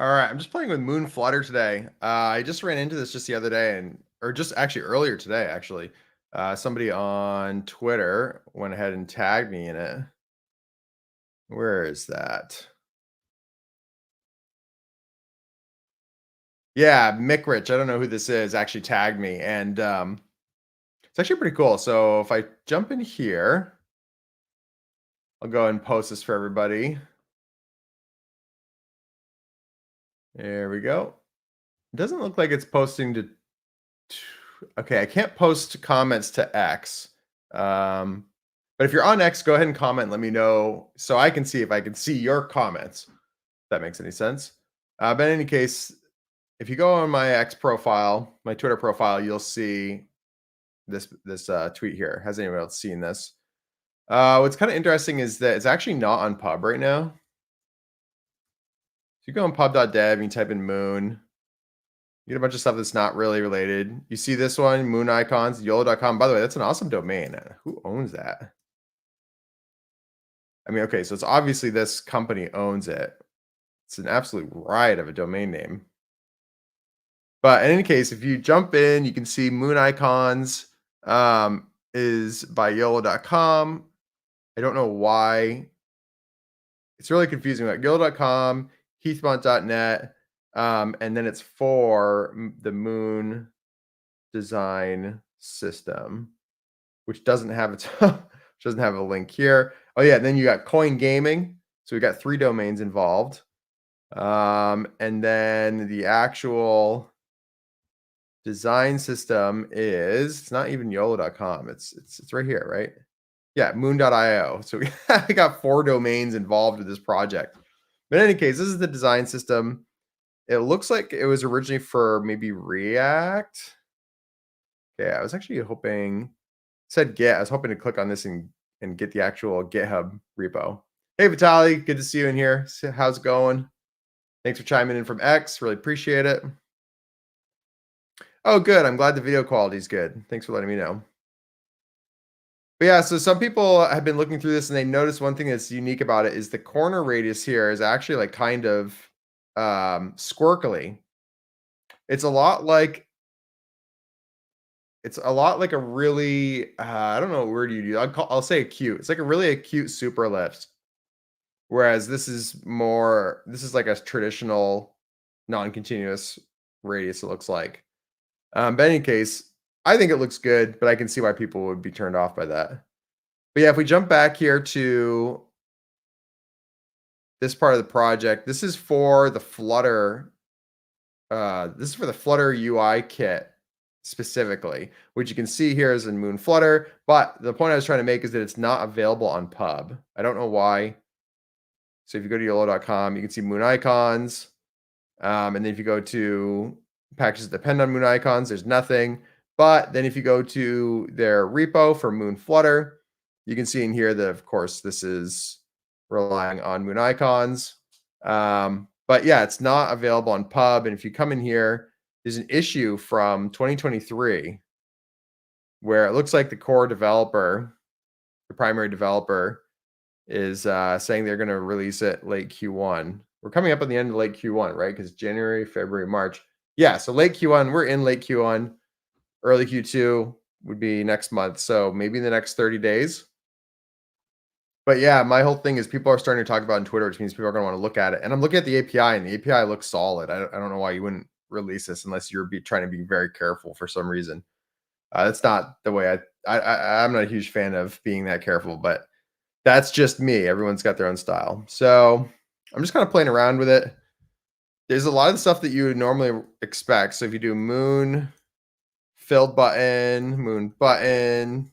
All right, I'm just playing with Moon Flutter today. I just ran into this just the other day, or just actually earlier today, actually. Somebody on Twitter went ahead and tagged me in it. Where is that? Yeah, Mick Rich. I don't know who this is. Actually tagged me, and it's actually pretty cool. So if I jump in here, I'll go and post this for everybody. There we go. It doesn't look like it's posting to. Okay, I can't post comments to X. Um, but if you're on X, go ahead and comment. Let me know so I can see if I can see your comments. If that makes any sense. But in any case, if you go on my X profile, my Twitter profile, you'll see this tweet here. Has anyone else seen this? What's kind of interesting is that it's actually not on Pub right now. If you go on pub.dev, you type in Moon. You get a bunch of stuff that's not really related. You see this one, Moon Icons, YOLO.com. By the way, that's an awesome domain. Who owns that? I mean, okay, so it's obviously this company owns it. It's an absolute riot of a domain name. But in any case, if you jump in, you can see Moon Icons is by YOLO.com. I don't know why. It's really confusing. Like YOLO.com, Heathmont.net, and then it's for the Moon Design System, which doesn't have its which doesn't have a link here. Oh yeah, and then you got Coin Gaming. So we got 3 domains involved. And then the actual design system is it's not even YOLO.com. It's right here, right? Yeah, moon.io. So we got 4 domains involved with this project. But in any case, this is the design system. It looks like it was originally for maybe React. Yeah, I was actually hoping it said Git. I was hoping to click on this and get the actual GitHub repo. Hey Vitali, good to see you in here. How's it going? Thanks for chiming in from X. Really appreciate it. Oh, good. I'm glad the video quality is good. Thanks for letting me know. But yeah, so some people have been looking through this and they notice one thing that's unique about it is the corner radius here is actually like kind of squirkly. It's a lot like a really I don't know what word you use. I'll say acute. It's like a really acute super lift. Whereas this is like a traditional non-continuous radius, it looks like. But in any case, I think it looks good, but I can see why people would be turned off by that. But yeah, if we jump back here to this part of the project, this is for the Flutter. This is for the Flutter UI kit specifically, which you can see here is in Moon Flutter. But the point I was trying to make is that it's not available on Pub. I don't know why. So if you go to YOLO.com, you can see Moon Icons. And then if you go to packages that depend on Moon Icons, there's nothing. But then if you go to their repo for Moon Flutter, you can see in here that, of course, this is relying on Moon Icons. But yeah, it's not available on Pub. And if you come in here, there's an issue from 2023 where it looks like the core developer, the primary developer, is saying they're going to release it late Q1. We're coming up on the end of late Q1, right? Because January, February, March. Yeah, so late Q1, we're in late Q1. Early Q2 would be next month. So maybe in the next 30 days. But yeah, my whole thing is people are starting to talk about it on Twitter, which means people are going to want to look at it. And I'm looking at the API, and the API looks solid. I don't know why you wouldn't release this unless you're trying to be very careful for some reason. That's not the way I'm not a huge fan of being that careful, but that's just me. Everyone's got their own style. So I'm just kind of playing around with it. There's a lot of the stuff that you would normally expect. So if you do Moon filled button, Moon button,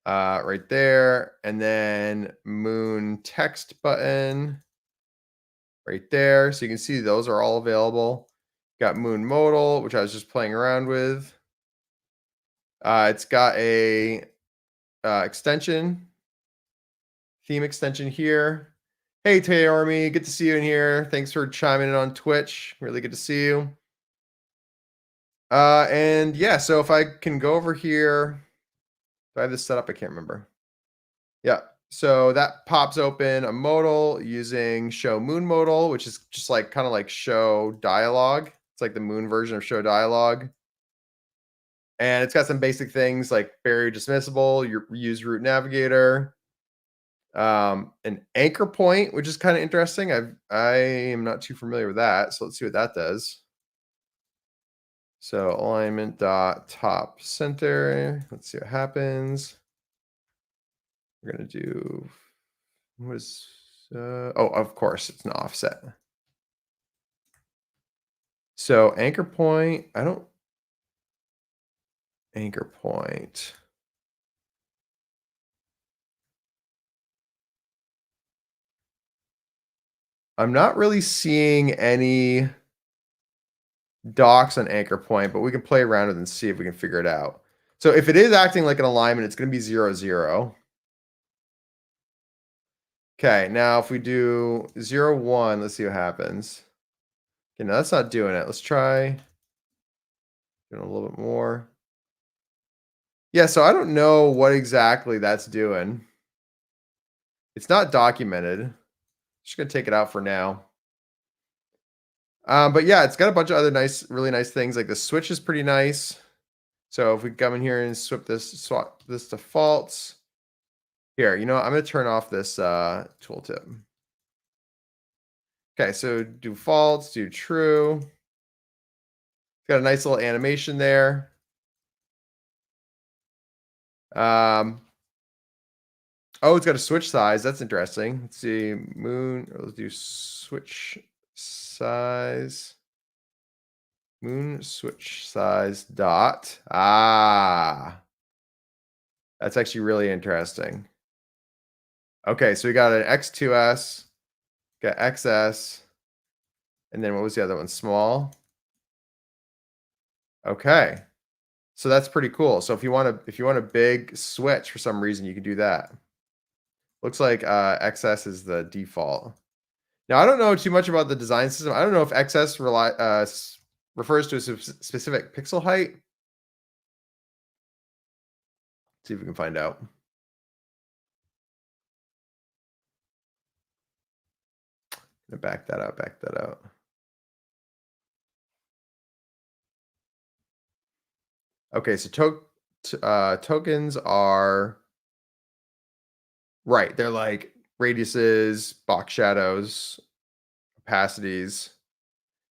right there, and then Moon text button right there. So you can see those are all available. Got Moon modal, which I was just playing around with. It's got a theme extension here. Hey, Tayormi, good to see you in here. Thanks for chiming in on Twitch. Really good to see you. And yeah, so if I can go over here, do I have this set up? I can't remember. Yeah. So that pops open a modal using show moon modal, which is just like kind of like show dialogue. It's like the moon version of show dialogue. And it's got some basic things like barrier dismissible, your use root navigator, an anchor point, which is kind of interesting. I am not too familiar with that. So let's see what that does. So alignment dot top center. Let's see what happens. We're gonna do what is oh, of course it's an offset. So anchor point, I don't anchor point. I'm not really seeing any docs on anchor point, but we can play around with it and see if we can figure it out. So if it is acting like an alignment, it's going to be 0, 0. Okay, now if we do 0, 1, let's see what happens. Okay, no, that's not doing it. Let's try doing a little bit more. Yeah, so I don't know what exactly that's doing. It's not documented. Just gonna take it out for now. But yeah, it's got a bunch of other really nice things. Like the switch is pretty nice. So if we come in here and swap this to false. Here, you know, I'm gonna turn off this tooltip. Okay, so do false, do true. Got a nice little animation there. Oh, it's got a switch size. That's interesting. Let's see, moon. Let's do switch size. Moon switch size dot. Ah, that's actually really interesting. Okay, so we got an X2S, got XS, and then what was the other one? Small. Okay, so that's pretty cool. So if you want a big switch for some reason, you can do that. Looks like XS is the default. Now I don't know too much about the design system. I don't know if XS refers to a specific pixel height. See if we can find out. Back that out, back that out. Okay, so tokens are right. They're like radiuses, box shadows, opacities.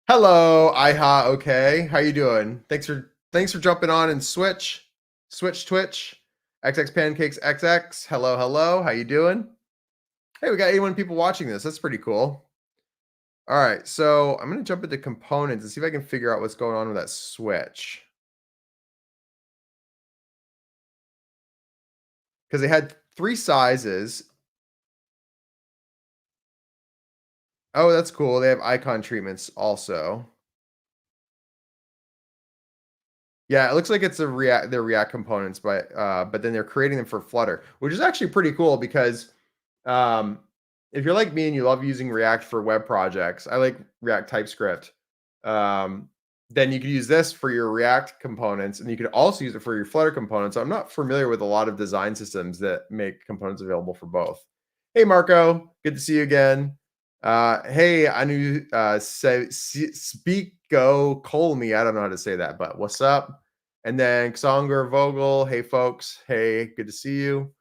Hello, Iha. Okay, how you doing? Thanks for jumping on and switch Twitch. XX Pancakes XX. Hello, hello. How you doing? Hey, we got 81 people watching this. That's pretty cool. All right, so I'm going to jump into components and see if I can figure out what's going on with that switch. Because they had 3 sizes. Oh, that's cool. They have icon treatments also. Yeah, it looks like it's their React components, but then they're creating them for Flutter, which is actually pretty cool because if you're like me and you love using React for web projects, I like React TypeScript. Then you could use this for your React components, and you could also use it for your Flutter components. I'm not familiar with a lot of design systems that make components available for both. Hey, Marco, good to see you again. Hey, Anu, speak, go, call me. I don't know how to say that, but what's up? And then Xonger Vogel, hey, folks. Hey, good to see you.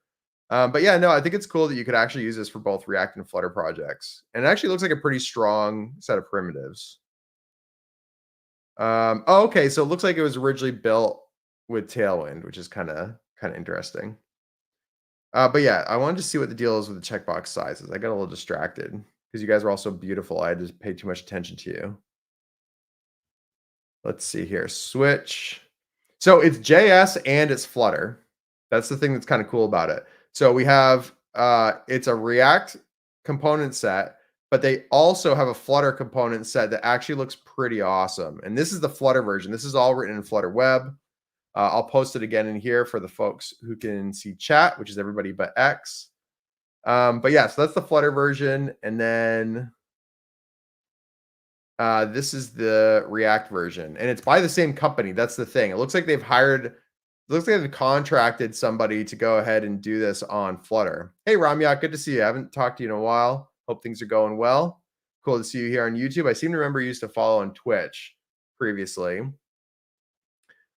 But yeah, no, I think it's cool that you could actually use this for both React and Flutter projects. And it actually looks like a pretty strong set of primitives. Oh, okay, so it looks like it was originally built with Tailwind, which is kind of interesting. But yeah, I wanted to see what the deal is with the checkbox sizes. I got a little distracted because you guys were all so beautiful. I had to pay too much attention to you. Let's see here. Switch. So it's JS and it's Flutter. That's the thing that's kind of cool about it. So we have it's a React component set, but they also have a Flutter component set that actually looks pretty awesome. And this is the Flutter version. This is all written in Flutter Web. I'll post it again in here for the folks who can see chat, which is everybody but X. But yeah, so that's the Flutter version. And then this is the React version. And it's by the same company. That's the thing. It looks like they've hired Looks like they've contracted somebody to go ahead and do this on Flutter. Hey, Ramya, good to see you. I haven't talked to you in a while. Hope things are going well. Cool to see you here on YouTube. I seem to remember you used to follow on Twitch previously.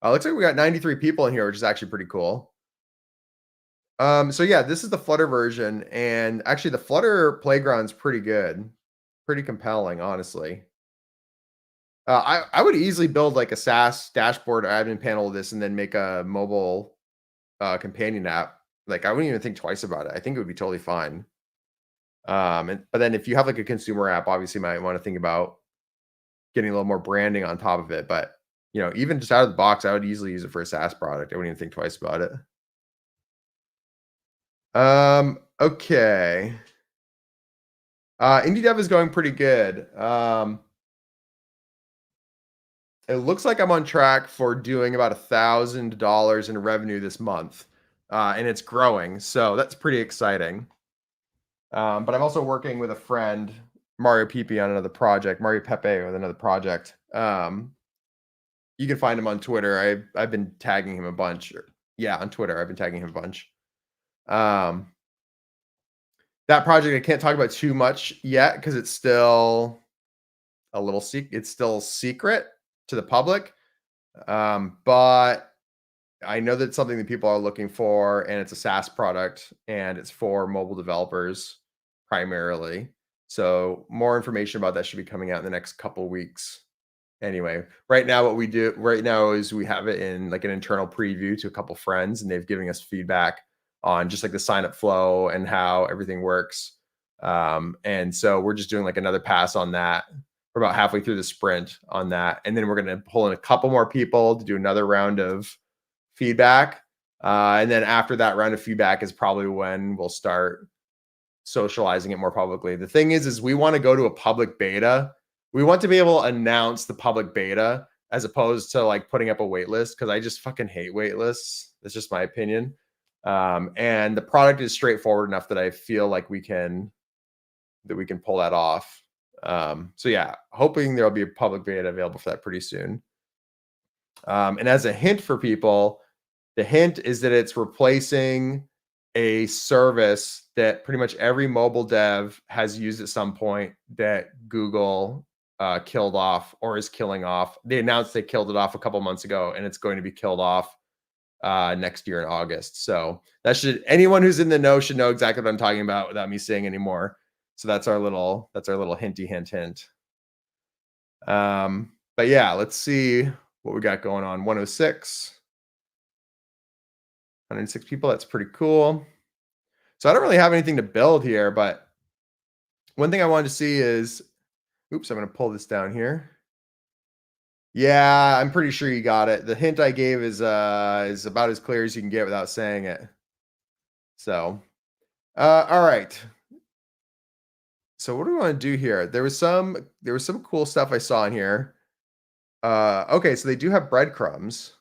Looks like we got 93 people in here, which is actually pretty cool. So yeah, this is the Flutter version, and actually the Flutter playground's pretty good, pretty compelling, honestly. I would easily build like a SaaS dashboard or admin panel of this, and then make a mobile companion app. Like I wouldn't even think twice about it. I think it would be totally fine. But then if you have like a consumer app, obviously you might want to think about getting a little more branding on top of it. But even just out of the box, I would easily use it for a SaaS product. I wouldn't even think twice about it. Okay. Indie dev is going pretty good. It looks like I'm on track for doing about $1,000 in revenue this month, and it's growing. So that's pretty exciting. But I'm also working with a friend, Mario Pepe, on another project. Mario Pepe with another project. You can find him on Twitter. I've been tagging him a bunch. Yeah, on Twitter, I've been tagging him a bunch. That project I can't talk about too much yet because it's still a little it's still secret to the public. But I know that's something that people are looking for, and it's a SaaS product, and it's for mobile developers primarily. So more information about that should be coming out in the next couple weeks. Anyway, right now what we do right now is we have it in like an internal preview to a couple friends, and they've given us feedback on just like the sign up flow and how everything works. And so we're just doing like another pass on that. We're about halfway through the sprint on that, and then we're going to pull in a couple more people to do another round of feedback. And then after that round of feedback is probably when we'll start socializing it more publicly. The thing is we want to go to a public beta. We want to be able to announce the public beta as opposed to like putting up a wait list, because I just fucking hate wait lists. That's just my opinion. And the product is straightforward enough that I feel like we can pull that off. So yeah, hoping there'll be a public beta available for that pretty soon. And as a hint for people, the hint is that it's replacing a service that pretty much every mobile dev has used at some point that Google killed off or is killing off. They announced they killed it off a couple months ago, and it's going to be killed off next year in August. So anyone who's in the know should know exactly what I'm talking about without me saying anymore. So that's our little hinty hint. But yeah, let's see what we got going on. 106 people. That's pretty cool. So I don't really have anything to build here, but one thing I wanted to see is, oops, I'm going to pull this down here. Yeah, I'm pretty sure you got it. The hint I gave is about as clear as you can get without saying it. So, all right. So what do we want to do here? There was some cool stuff I saw in here. Okay, so they do have breadcrumbs.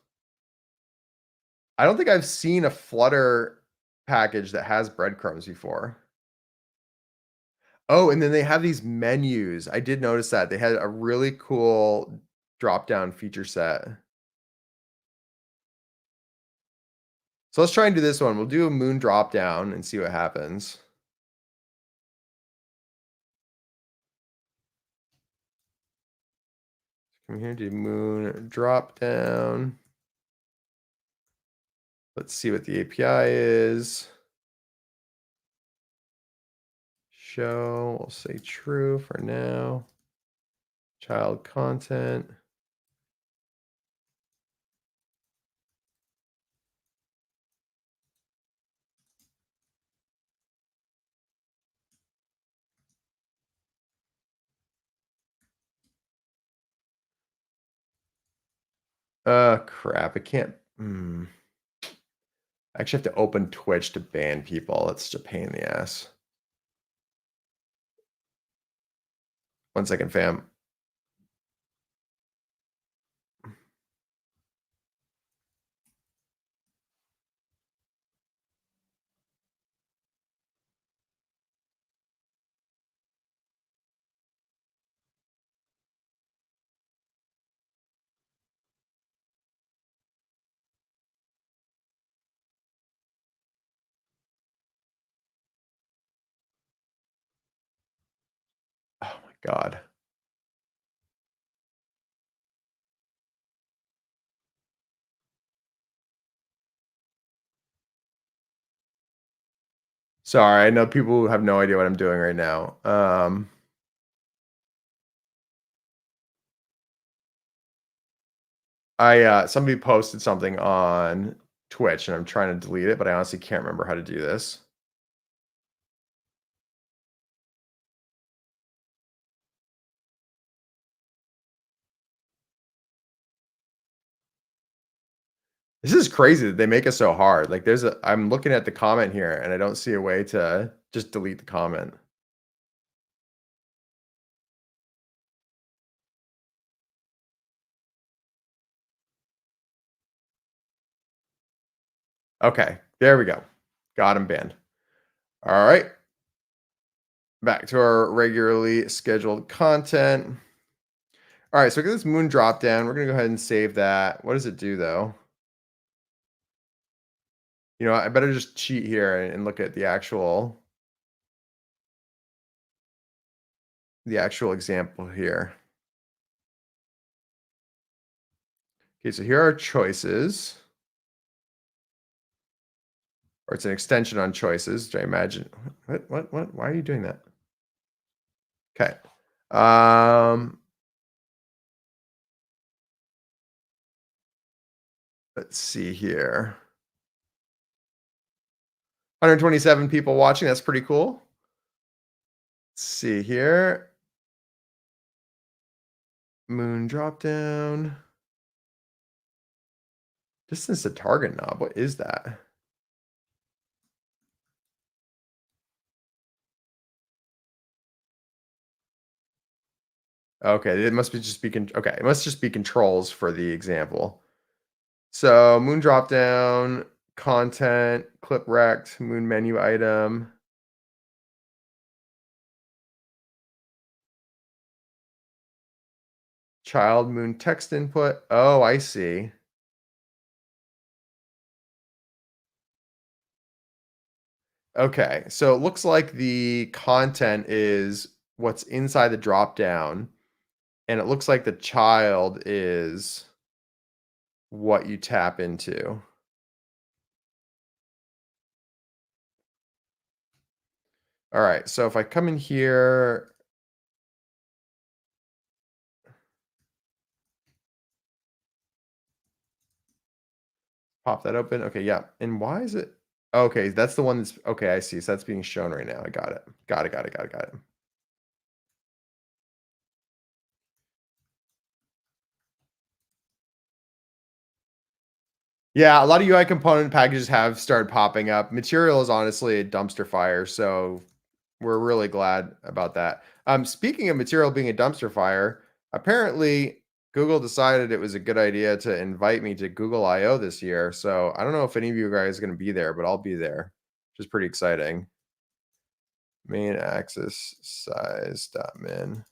I don't think I've seen a Flutter package that has breadcrumbs before. Oh, and then they have these menus. I did notice that. They had a really cool drop-down feature set. So let's try and do this one. We'll do a moon drop-down and see what happens. Come here, do moon drop-down. Let's see what the API is. Show, we'll say true for now. Child content. Crap. I can't. I actually have to open Twitch to ban people. That's just a pain in the ass. 1 second, fam. God. Sorry, I know people have no idea what I'm doing right now. Somebody posted something on Twitch, and I'm trying to delete it, but I honestly can't remember how to do this. This is crazy that they make it so hard. Like, I'm looking at the comment here, and I don't see a way to just delete the comment. Okay, there we go. Got him banned. All right, back to our regularly scheduled content. All right, so look at this moon drop down. We're gonna go ahead and save that. What does it do though? You know, I better just cheat here and look at the actual example here. Okay, so here are choices, or it's an extension on choices. Do I imagine? What? Why are you doing that? Okay. Um, let's see here. 127 people watching. That's pretty cool. Let's see here. Moon drop down. Distance to target knob. What is that? Okay, it must be just be okay. It must just be controls for the example. So moon drop down, content, clip rect, moon menu item. Child moon text input. Oh, I see. Okay, so it looks like the content is what's inside the drop down, and it looks like the child is what you tap into. All right, so if I come in here, pop that open. Okay, yeah. And why is it? Okay, that's the one that's okay. I see. So that's being shown right now. I got it. Got it. Yeah, a lot of UI component packages have started popping up. Material is honestly a dumpster fire, so we're really glad about that. Speaking of material being a dumpster fire, apparently Google decided it was a good idea to invite me to Google I/O this year. So I don't know if any of you guys are going to be there, but I'll be there, which is pretty exciting. Main axis size dot min.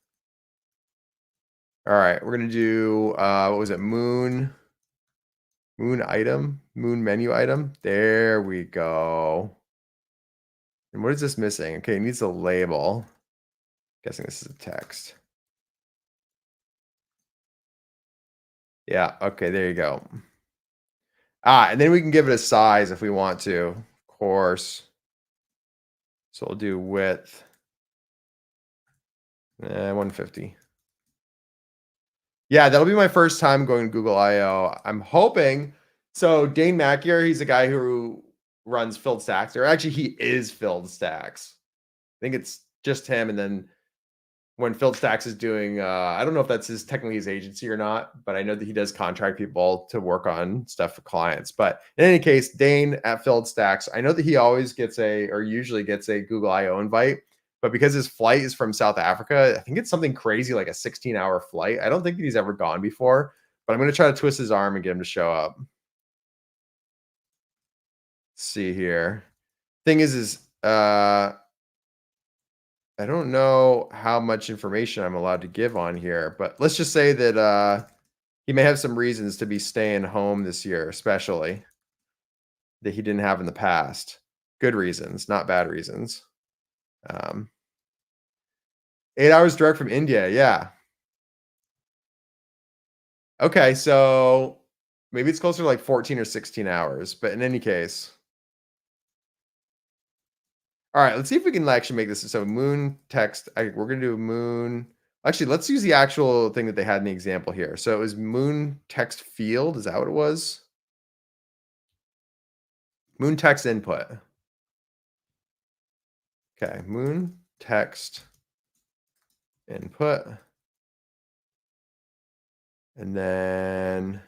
All right, we're gonna do what was it? Moon item, moon menu item. There we go. And what is this missing? Okay, it needs a label. Guessing this is a text. Yeah, okay, there you go. And then we can give it a size if we want to, of course. So we'll do width. 150. Yeah, that'll be my first time going to Google I/O. I'm hoping. So Dane Mackier, he's a guy who runs Filled Stacks, or actually he is Filled Stacks. I think it's just him, and then when Filled Stacks is doing, I don't know if that's technically his agency or not, but I know that he does contract people to work on stuff for clients. But in any case, Dane at Filled Stacks, I know that he always gets or usually gets a Google I/O invite, but because his flight is from South Africa, I think it's something crazy like a 16-hour flight. I don't think that he's ever gone before, but I'm going to try to twist his arm and get him to show up. Let's see here. Thing is I don't know how much information I'm allowed to give on here, but let's just say that he may have some reasons to be staying home this year, especially that he didn't have in the past. Good reasons, not bad reasons. Um, 8 hours direct from India, yeah. Okay, so maybe it's closer to like 14 or 16 hours, but in any case. All right, let's see if we can actually make this. So moon text, we're gonna do moon. Actually, let's use the actual thing that they had in the example here. So it was moon text field. Is that what it was? Moon text input. Okay, moon text input. And then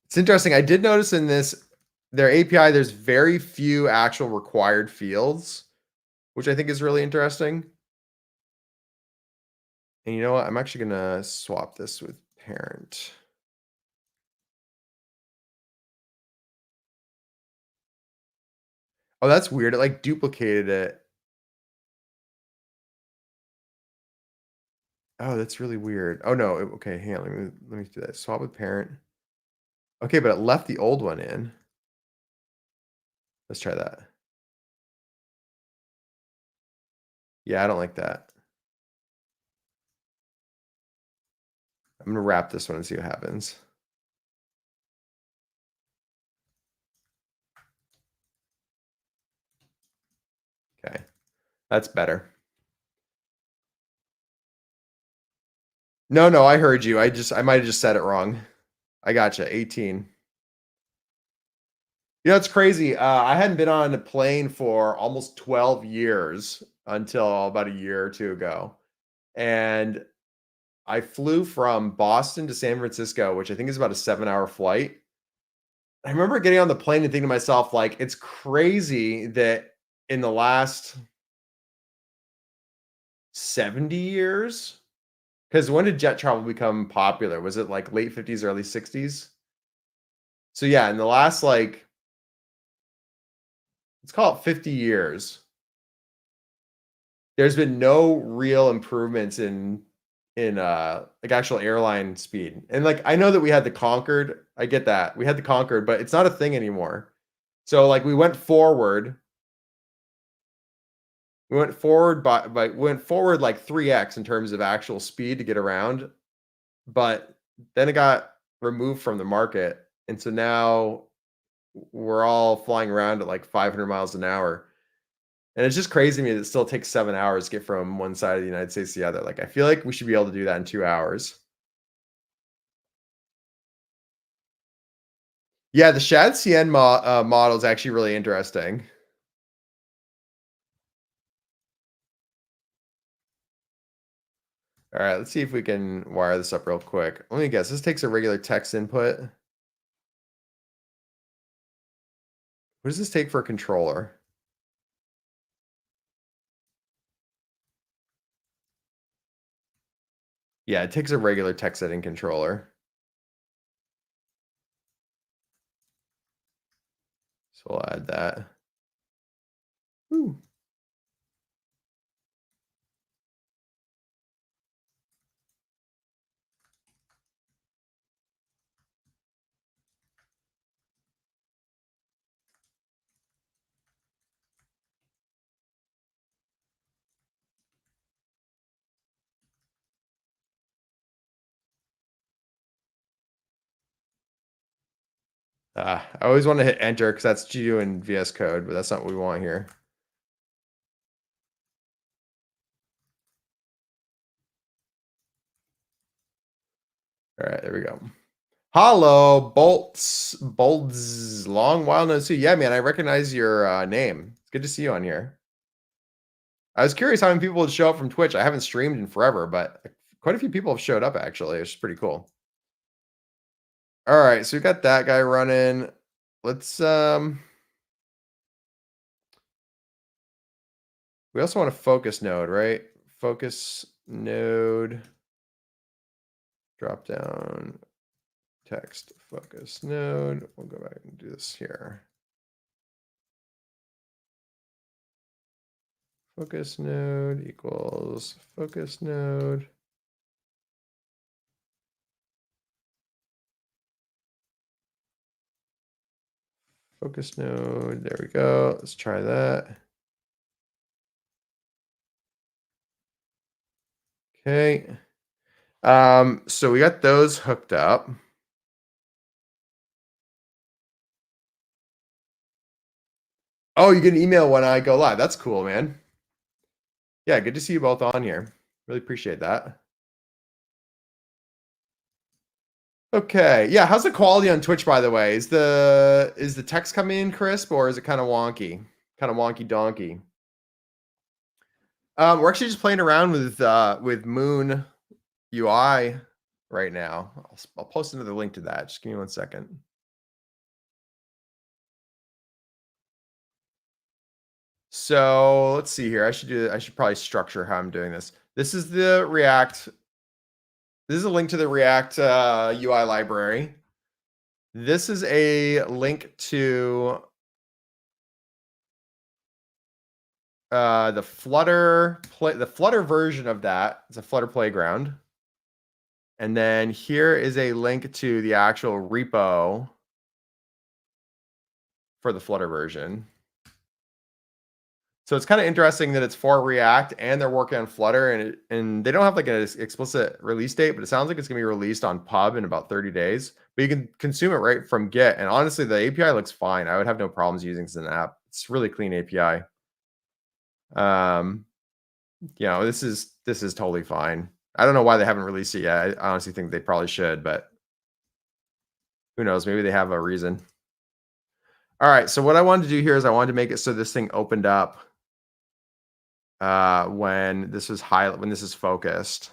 it's interesting. I did notice in their API, there's very few actual required fields, which I think is really interesting. And you know what? I'm actually gonna swap this with parent. Oh, that's weird. It like duplicated it. Oh, that's really weird. Oh no. Okay, hang on. Let me do that. Swap with parent. Okay, but it left the old one in. Let's try that. Yeah, I don't like that. I'm gonna wrap this one and see what happens. Okay, that's better. No, no, I heard you. I might have just said it wrong. I gotcha. 18. You know, it's crazy. I hadn't been on a plane for almost 12 years until about a year or two ago. And I flew from Boston to San Francisco, which I think is about a 7-hour flight. I remember getting on the plane and thinking to myself, like, it's crazy that in the last 70 years, because when did jet travel become popular? Was it like late 50s, early 60s? So yeah, in the last like, let's call it 50 years, there's been no real improvements in like actual airline speed. And like I know that we had the Concorde, I get that. We had the Concorde, but it's not a thing anymore. So like we went forward like 3x in terms of actual speed to get around, but then it got removed from the market. And so now we're all flying around at like 500 miles an hour. And it's just crazy to me that it still takes 7 hours to get from one side of the United States to the other. Like, I feel like we should be able to do that in 2 hours. Yeah, the Shad CN model is actually really interesting. All right, let's see if we can wire this up real quick. Let me guess. This takes a regular text input. What does this take for a controller? Yeah, it takes a regular text setting controller. So we'll add that. Ooh. I always want to hit enter because that's GU and VS Code, but that's not what we want here. All right, there we go. Hello, Bolts, long while no see. Yeah, man, I recognize your name. It's good to see you on here. I was curious how many people would show up from Twitch. I haven't streamed in forever, but quite a few people have showed up actually, which is pretty cool. All right, so we got that guy running. Let's we also want a focus node, right? Focus node drop down text focus node. We'll go back and do this here. Focus node equals focus node. focus node. There we go. Let's try that. Okay. So we got those hooked up. Oh, you get an email when I go live. That's cool, man. Yeah, good to see you both on here. Really appreciate that. Okay. Yeah, how's the quality on Twitch, by the way? Is the text coming in crisp or is it kind of wonky? Kind of wonky donkey. We're actually just playing around with Moon UI right now. I'll post another link to that. Just give me 1 second. So let's see here. I should probably structure how I'm doing this. This is the React. This is a link to the React UI library. This is a link to the Flutter version of that. It's a Flutter playground. And then here is a link to the actual repo for the Flutter version. So it's kind of interesting that it's for React and they're working on Flutter, and they don't have like an explicit release date, but it sounds like it's going to be released on Pub in about 30 days. But you can consume it right from Git. And honestly, the API looks fine. I would have no problems using this as an app. It's a really clean API. This is totally fine. I don't know why they haven't released it yet. I honestly think they probably should, but who knows? Maybe they have a reason. All right. So what I wanted to do here is I wanted to make it so this thing opened up when this is focused.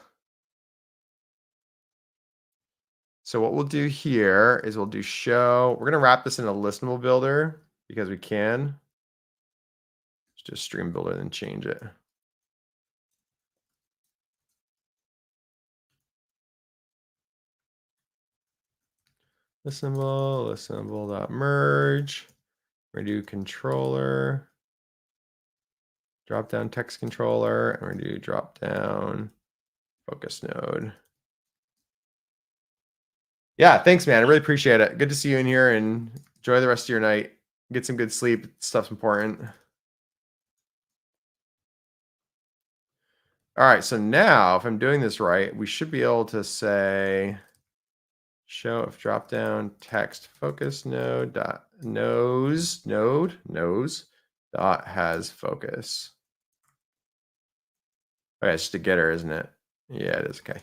So what we'll do here is we'll do show. We're going to wrap this in a listenable builder because we can. Let's just stream builder and then change it. Listenable.merge. We're going to do controller. Drop down text controller. And we're going to do drop down focus node. Yeah, thanks, man. I really appreciate it. Good to see you in here and enjoy the rest of your night. Get some good sleep. Stuff's important. All right, so now if I'm doing this right, we should be able to say show if drop down text focus node dot knows dot has focus. Okay, it's just a getter, isn't it? Yeah, it is. Okay.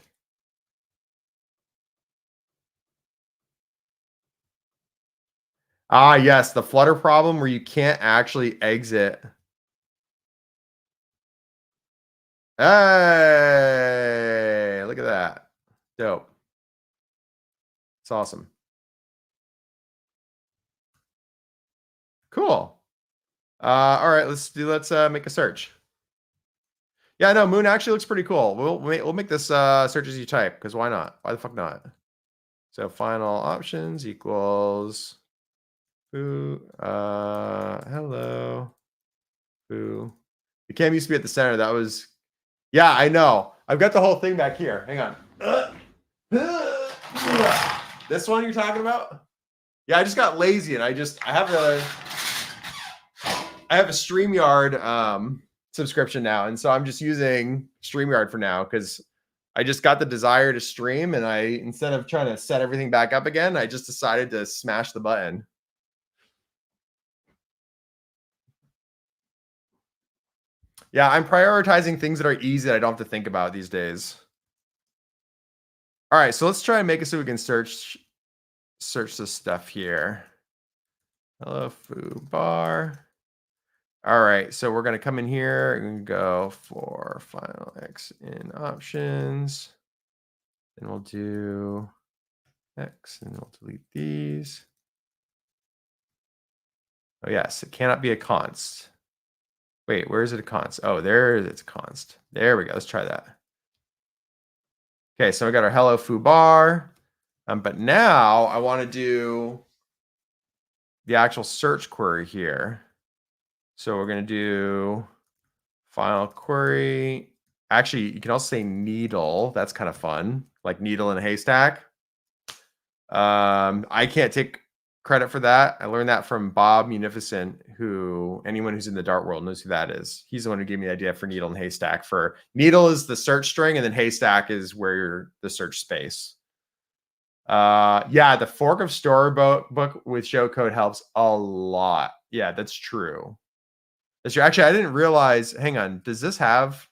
Ah, yes, the Flutter problem where you can't actually exit. Hey, look at that. Dope. It's awesome. Cool. All right, let's make a search. Yeah, no, Moon actually looks pretty cool. We'll make this search as you type, because why not? Why the fuck not? So final options equals foo, hello, foo. The cam used to be at the center. That was, yeah, I know. I've got the whole thing back here. Hang on. This one you're talking about? Yeah, I just got lazy and I have a StreamYard subscription now, and so I'm just using StreamYard for now because I just got the desire to stream, and instead of trying to set everything back up again, I just decided to smash the button. Yeah, I'm prioritizing things that are easy that I don't have to think about these days. All right, so let's try and make it so we can search this stuff here. Hello, foo bar. All right, so we're going to come in here and go for final X in options. Then we'll do X and we'll delete these. Oh, yes, it cannot be a const. Wait, where is it a const? Oh, there it's a const. There we go. Let's try that. Okay, so we got our hello foo bar. But now I want to do the actual search query here. So we're going to do final query. Actually, you can also say needle. That's kind of fun, like needle in a haystack. I can't take credit for that. I learned that from Bob Munificent, who anyone who's in the Dart world knows who that is. He's the one who gave me the idea for needle and haystack. For needle is the search string, and then haystack is where you're the search space. Yeah, the fork of storybook book with show code helps a lot. Yeah, that's true. That's true. Actually, I didn't realize. Hang on, does this have?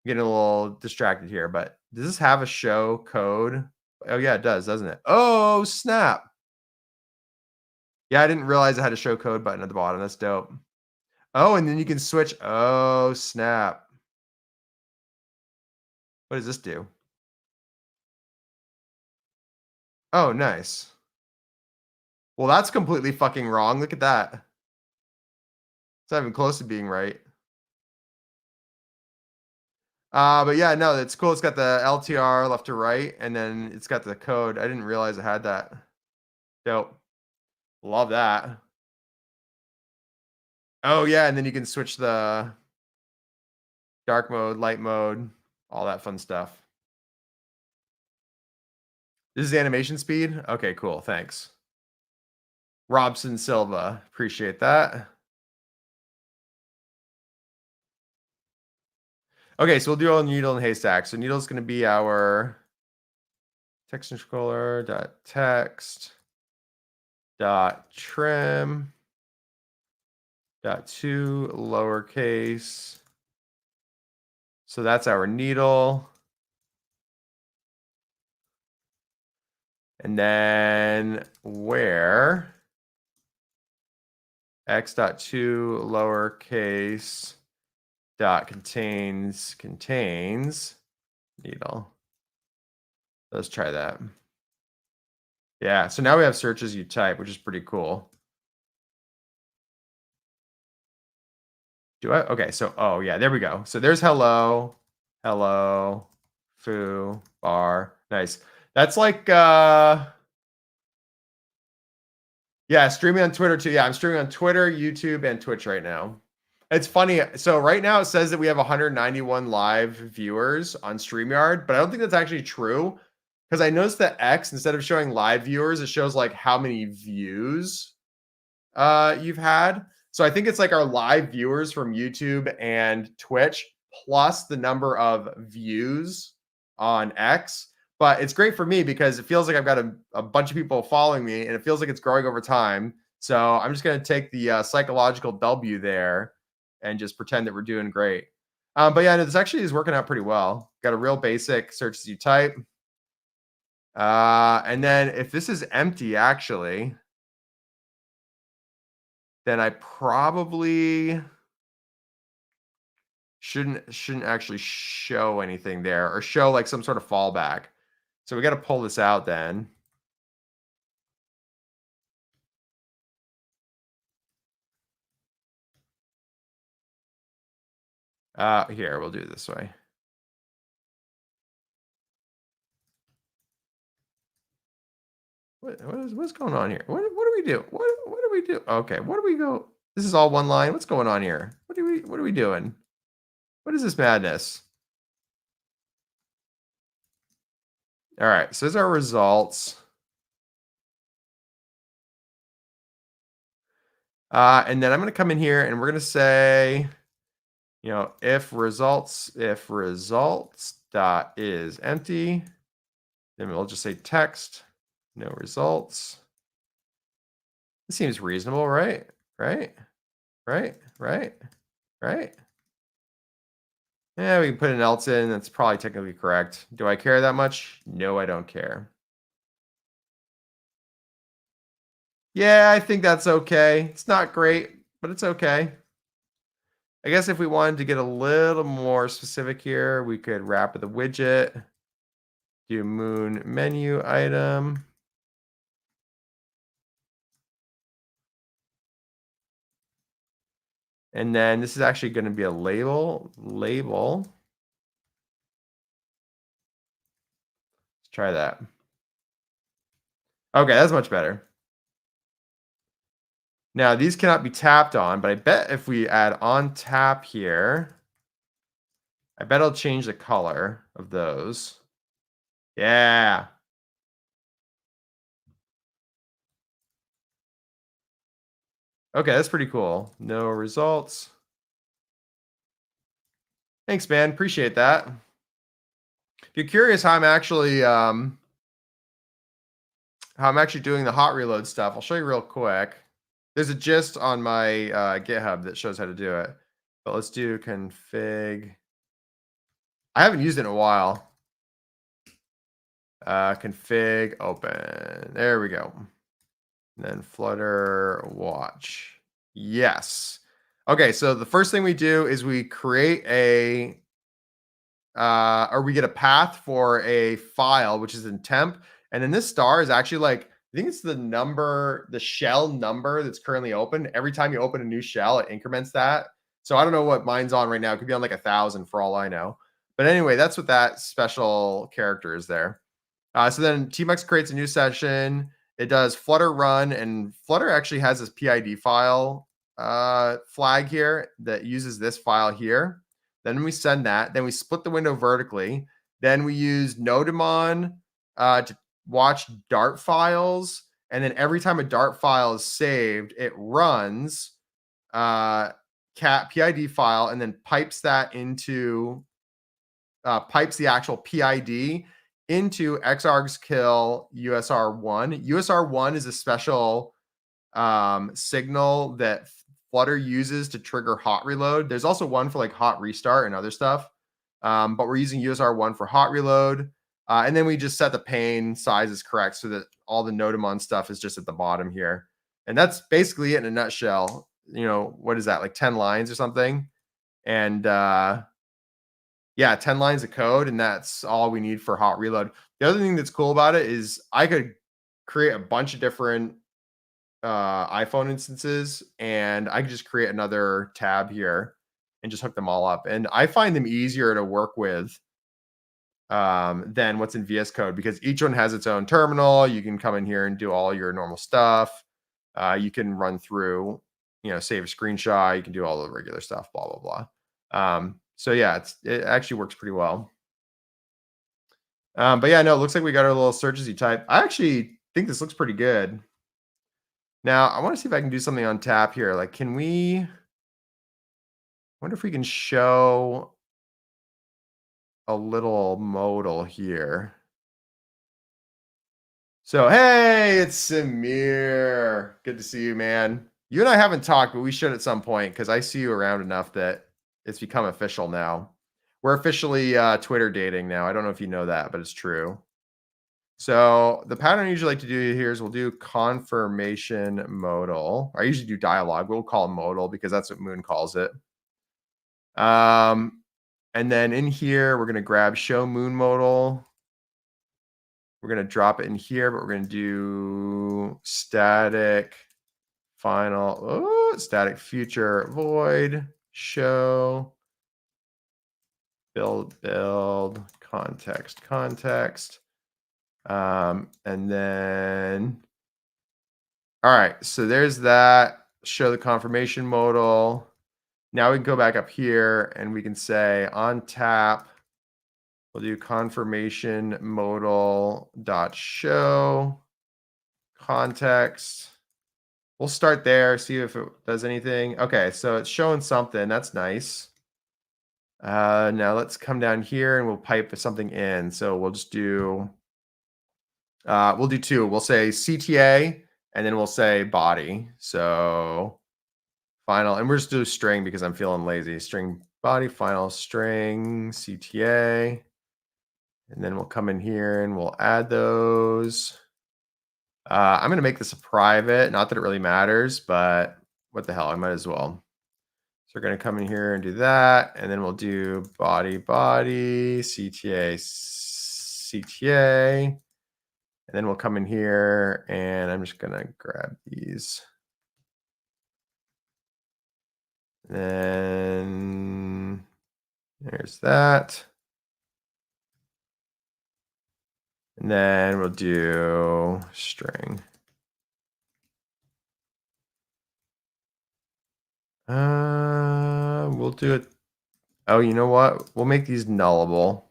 I'm getting a little distracted here, but does this have a show code? Oh yeah, it does, doesn't it? Oh snap! Yeah, I didn't realize it had a show code button at the bottom. That's dope. Oh, and then you can switch. Oh snap! What does this do? Oh, nice. Well, that's completely fucking wrong. Look at that. It's not even close to being right. But yeah, no, it's cool. It's got the LTR left to right, and then it's got the code. I didn't realize it had that. Dope. Love that. Oh yeah, and then you can switch the dark mode, light mode, all that fun stuff. This is animation speed? Okay, cool. Thanks. Robson Silva. Appreciate that. Okay, so we'll do a needle and haystack. So needle is going to be our text controller dot text dot trim dot to lowercase. So that's our needle. And then where x dot to lowercase dot contains needle. Let's try that. Yeah, so now we have search as you type, which is pretty cool. Do I? Okay, so oh yeah, there we go. So there's hello, foo, bar. Nice. That's like yeah, streaming on Twitter too. Yeah, I'm streaming on Twitter, YouTube, and Twitch right now. It's funny. So right now it says that we have 191 live viewers on StreamYard, but I don't think that's actually true because I noticed that X, instead of showing live viewers, it shows like how many views you've had. So I think it's like our live viewers from YouTube and Twitch plus the number of views on X. But it's great for me because it feels like I've got a bunch of people following me and it feels like it's growing over time. So I'm just going to take the psychological W there and just pretend that we're doing great. But yeah, no, this actually is working out pretty well. Got a real basic search as you type. And then if this is empty, actually, then I probably shouldn't actually show anything there or show like some sort of fallback. So we got to pull this out then. Here, we'll do it this way. What's going on here? What do we do? What do we do? Okay, what do we go? This is all one line. What's going on here? What are we doing? What is this madness? All right, so there's our results. And then I'm going to come in here and we're going to say, you know, if results dot is empty, then we'll just say text, no results. This seems reasonable, right? Right? Yeah, we can put an else in. That's probably technically correct. Do I care that much? No, I don't care. Yeah, I think that's okay. It's not great, but it's okay. I guess if we wanted to get a little more specific here, we could wrap with a widget, do moon menu item. And then this is actually going to be a label. Let's try that. Okay, that's much better. Now, these cannot be tapped on, but I bet if we add on tap here, I bet I'll change the color of those. Yeah. Okay, that's pretty cool. No results. Thanks, man. Appreciate that. If you're curious how I'm actually doing the hot reload stuff, I'll show you real quick. There's a gist on my GitHub that shows how to do it. But let's do config. I haven't used it in a while. Config open. There we go. And then Flutter watch. Yes. Okay, so the first thing we do is we create or we get a path for a file, which is in temp. And then this star is actually like, I think it's the number, the shell number that's currently open. Every time you open a new shell, it increments that. So I don't know what mine's on right now. It could be on like 1,000 for all I know. But anyway, that's what that special character is there. So then Tmux creates a new session. It does Flutter run, and Flutter actually has this PID file flag here that uses this file here. Then we send that. Then we split the window vertically. Then we use Nodemon to watch Dart files. And then every time a Dart file is saved, it runs cat PID file and then pipes that into pipes the actual PID into xargs kill USR1. USR1 is a special signal that Flutter uses to trigger hot reload. There's also one for like hot restart and other stuff. But we're using USR1 for hot reload. And then we just set the pane size is correct so that all the Nodemon stuff is just at the bottom here. And that's basically it in a nutshell. You know, what is that, like 10 lines or something? And yeah, 10 lines of code, and that's all we need for hot reload. The other thing that's cool about it is I could create a bunch of different iPhone instances, and I could just create another tab here and just hook them all up. And I find them easier to work with than what's in VS Code because each one has its own terminal. You can come in here and do all your normal stuff. You can run through, you know, save a screenshot. You can do all the regular stuff, blah, blah, blah. So yeah, it actually works pretty well. But yeah, no, it looks like we got our little search as you type. I actually think this looks pretty good. Now, I want to see if I can do something on tap here. Like, I wonder if we can show a little modal here. So, hey, it's Samir. Good to see you, man. You and I haven't talked, but we should at some point because I see you around enough that it's become official now. We're officially Twitter dating now. I don't know if you know that, but it's true. So the pattern I usually like to do here is we'll do confirmation modal. I usually do dialogue. We'll call it modal because that's what Moon calls it. And then in here, we're going to grab show Moon modal. We're going to drop it in here, but we're going to do static final, static future void show build context. And then, all right, so there's that. Show the confirmation modal. Now we can go back up here and we can say on tap, we'll do confirmation modal dot show context. We'll start there, see if it does anything. Okay, so it's showing something. That's nice. Now let's come down here and we'll pipe something in. So we'll just do, we'll do two. We'll say CTA and then we'll say body. So final, and we're just do string because I'm feeling lazy. String body, final string, CTA. And then we'll come in here and we'll add those. I'm going to make this a private. Not that it really matters, but what the hell, I might as well. So we're going to come in here and do that. And then we'll do body, CTA, CTA. And then we'll come in here and I'm just going to grab these. Then there's that. And then we'll do string. We'll do it. Oh, you know what? We'll make these nullable.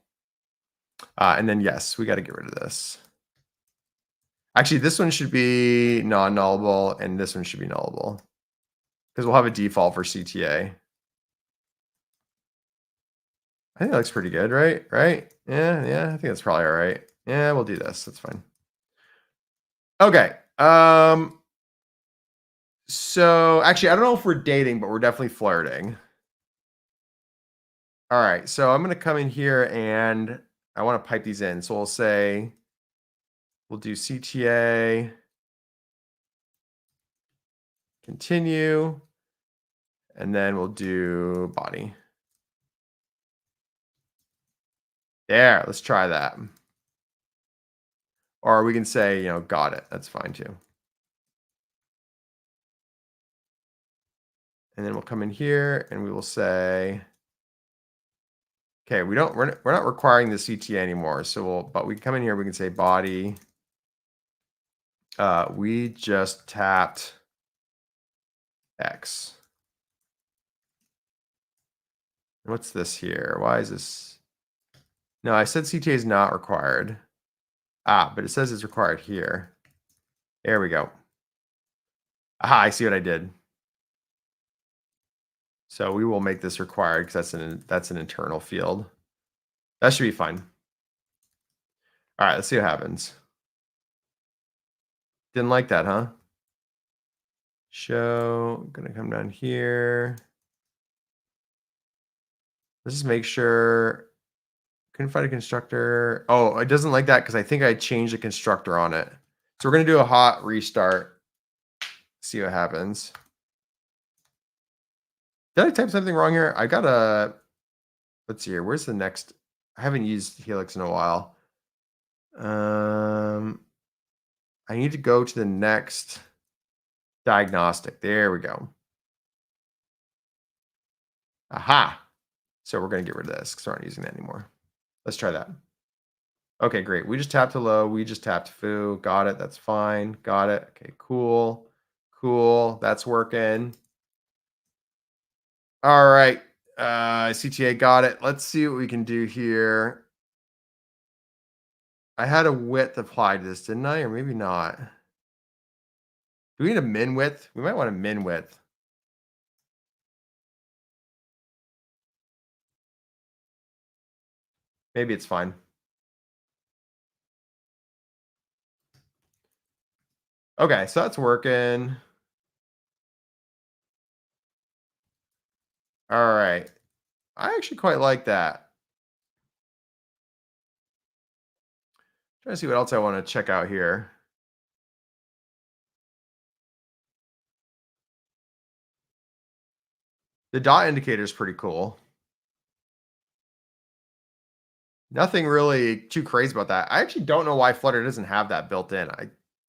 And then yes, we got to get rid of this. Actually, this one should be non-nullable and this one should be nullable. because we'll have a default for CTA. I think that looks pretty good, right? Right? Yeah, I think that's probably all right. Yeah, we'll do this. That's fine. Okay. So actually, I don't know if we're dating, but we're definitely flirting. All right. So I'm gonna come in here and I want to pipe these in. So we'll say we'll do CTA, continue, and then we'll do body. There, let's try that. Or we can say, got it. That's fine too. And then we'll come in here and we will say, okay, we're not requiring the CTA anymore. So but we can come in here, we can say body. We just tapped X. What's this here? Why is this? No, I said CTA is not required. But it says it's required here. There we go. Aha, I see what I did. So we will make this required because that's an internal field. That should be fine. All right, let's see what happens. Didn't like that, huh? Show, gonna come down here. Let's just make sure. Couldn't find a constructor. Oh, it doesn't like that because I think I changed the constructor on it. So we're gonna do a hot restart. See what happens. Did I type something wrong here? I got a. Let's see here. Where's the next? I haven't used Helix in a while. I need to go to the next diagnostic. There we go. Aha. So we're going to get rid of this because we're not using that anymore. Let's try that. Okay, great. We just tapped hello. We just tapped foo. Got it. That's fine. Got it. Okay, cool. Cool. That's working. All right. CTA got it. Let's see what we can do here. I had a width applied to this, didn't I? Or maybe not. Do we need a min width? We might want a min width. Maybe it's fine. Okay, so that's working. All right. I actually quite like that. Trying to see what else I want to check out here. The dot indicator is pretty cool. Nothing really too crazy about that. I actually don't know why Flutter doesn't have that built in.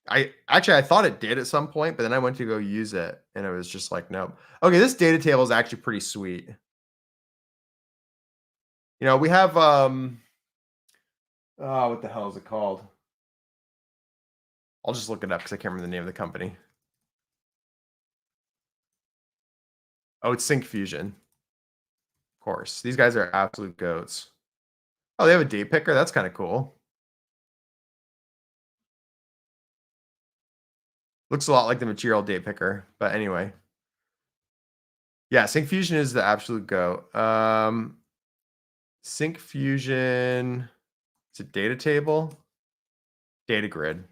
I thought it did at some point, but then I went to go use it and it was just like, nope. Okay, this data table is actually pretty sweet. We have what the hell is it called? I'll just look it up because I can't remember the name of the company. Oh, it's Sync Fusion. Of course. These guys are absolute goats. Oh, they have a date picker? That's kind of cool. Looks a lot like the material date picker, but anyway. Yeah, Sync Fusion is the absolute go. Sync Fusion, it's a data table, data grid.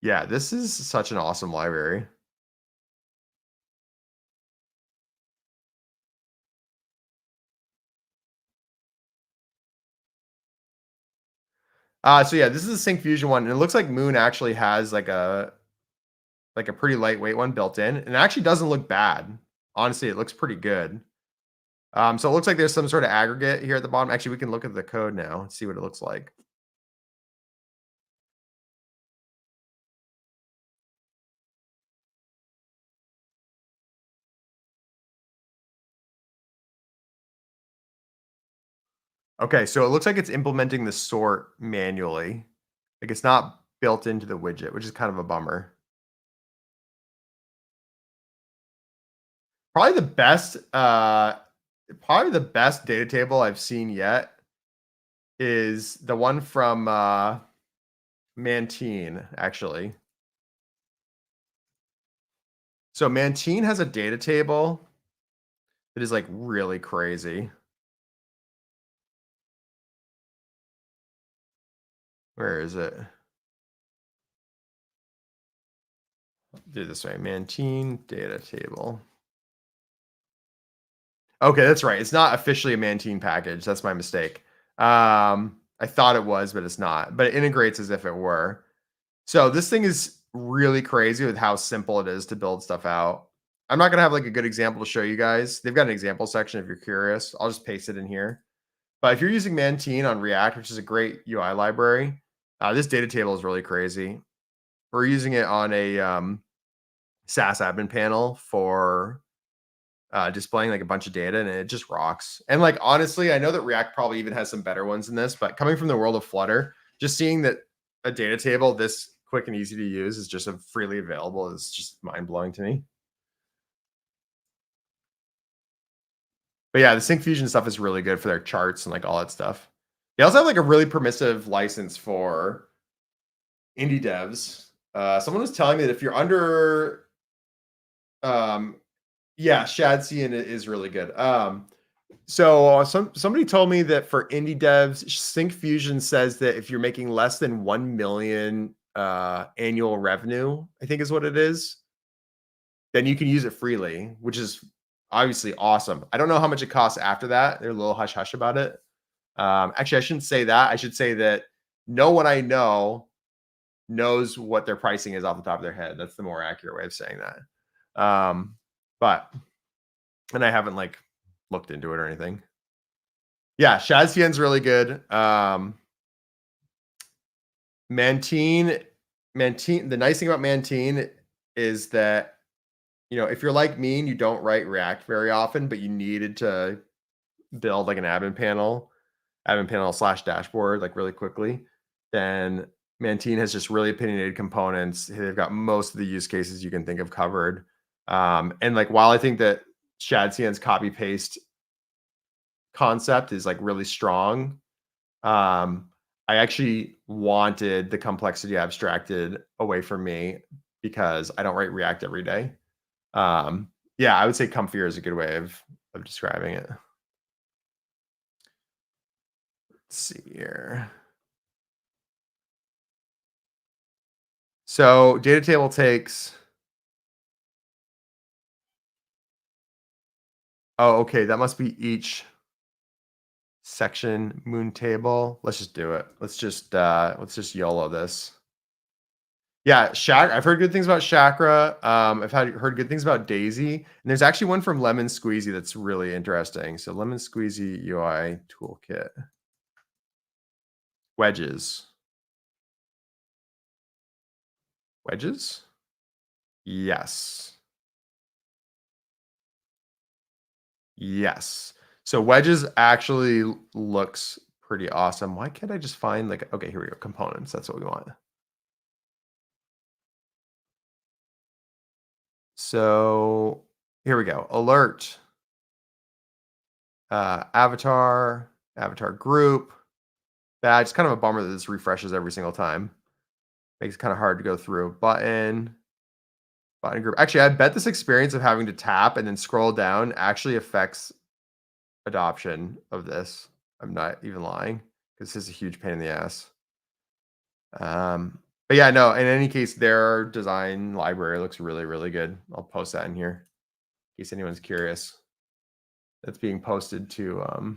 Yeah, this is such an awesome library. So yeah, this is the Sync Fusion one, and it looks like Moon actually has like a pretty lightweight one built in, and it actually doesn't look bad. Honestly, it looks pretty good. So it looks like there's some sort of aggregate here at the bottom. Actually, we can look at the code now and see what it looks like. Okay, so it looks like it's implementing the sort manually. Like it's not built into the widget, which is kind of a bummer. Probably the best data table I've seen yet is the one from Mantine, actually. So Mantine has a data table that is like really crazy. Where is it? Do it this way. Mantine data table. Okay, that's right. It's not officially a Mantine package. That's my mistake. I thought it was, but it's not. But it integrates as if it were. So this thing is really crazy with how simple it is to build stuff out. I'm not gonna have like a good example to show you guys. They've got an example section if you're curious. I'll just paste it in here. But if you're using Mantine on React, which is a great UI library, this data table is really crazy. We're using it on a SaaS admin panel for displaying like a bunch of data, and it just rocks. And like honestly, I know that React probably even has some better ones than this, but coming from the world of Flutter, just seeing that a data table this quick and easy to use is just freely available is just mind blowing to me. But yeah, the Sync Fusion stuff is really good for their charts and like all that stuff. They also have like a really permissive license for indie devs. Someone was telling me that if you're under, yeah, Shadcyan is really good. So somebody told me that for indie devs, Sync Fusion says that if you're making less than 1 million annual revenue, I think is what it is, then you can use it freely, which is obviously awesome. I don't know how much it costs after that. They're a little hush hush about it. Actually, I shouldn't say that. I should say that no one I know knows what their pricing is off the top of their head. That's the more accurate way of saying that. But and I haven't like looked into it or anything. Yeah, Shaztian's really good. Mantine, the nice thing about Mantine is that, you know, if you're like me and you don't write React very often, but you needed to build like an admin panel slash dashboard like really quickly, then Mantine has just really opinionated components. They've got most of the use cases you can think of covered. And like while I think that Shadcyan's copy paste concept is like really strong, I actually wanted the complexity abstracted away from me because I don't write React every day. Yeah, I would say comfier is a good way of describing it. Let's see here. So data table takes. Oh, okay. That must be each section moon table. Let's just do it. Let's just YOLO this. Yeah, I've heard good things about Chakra. I've heard good things about Daisy, and there's actually one from Lemon Squeezy that's really interesting. So Lemon Squeezy UI toolkit. Wedges. Wedges? Yes. Yes. So Wedges actually looks pretty awesome. Why can't I just find like, okay, here we go. Components. That's what we want. So here we go. Alert. Avatar group. Badge. It's kind of a bummer that this refreshes every single time. Makes it kind of hard to go through. Button group. Actually, I bet this experience of having to tap and then scroll down actually affects adoption of this. I'm not even lying because this is a huge pain in the ass. But yeah, no, in any case, their design library looks really, really good. I'll post that in here in case anyone's curious. That's being posted to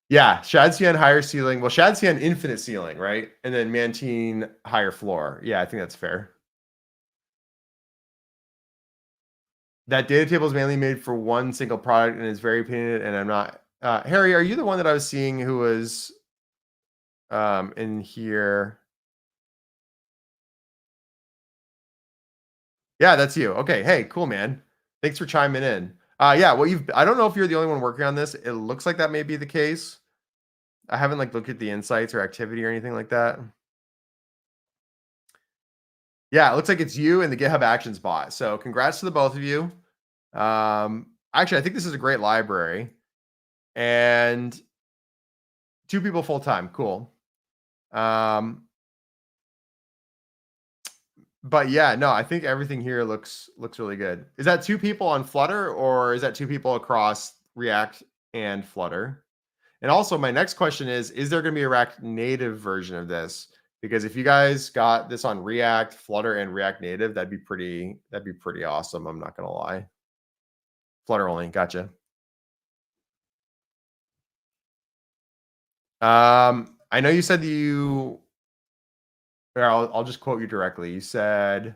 yeah, Shadcyan higher ceiling. Well, Shadcyan infinite ceiling, right? And then Mantine higher floor. Yeah, I think that's fair. That data table is mainly made for one single product and is very opinionated. And I'm not Harry, are you the one that I was seeing who was in here? Yeah, that's you. Okay. Hey, cool, man. Thanks for chiming in. Yeah, well, I don't know if you're the only one working on this. It looks like that may be the case. I haven't like looked at the insights or activity or anything like that. Yeah, it looks like it's you and the GitHub Actions bot. So congrats to the both of you. Actually, I think this is a great library. And 2 people full time. Cool. But yeah, no, I think everything here looks really good. Is that 2 people on Flutter, or is that 2 people across React and Flutter? And also my next question is there gonna be a React Native version of this? Because if you guys got this on React, Flutter, and React Native, that'd be pretty awesome, I'm not gonna lie. Flutter only, gotcha. I know you said here, I'll just quote you directly. You said,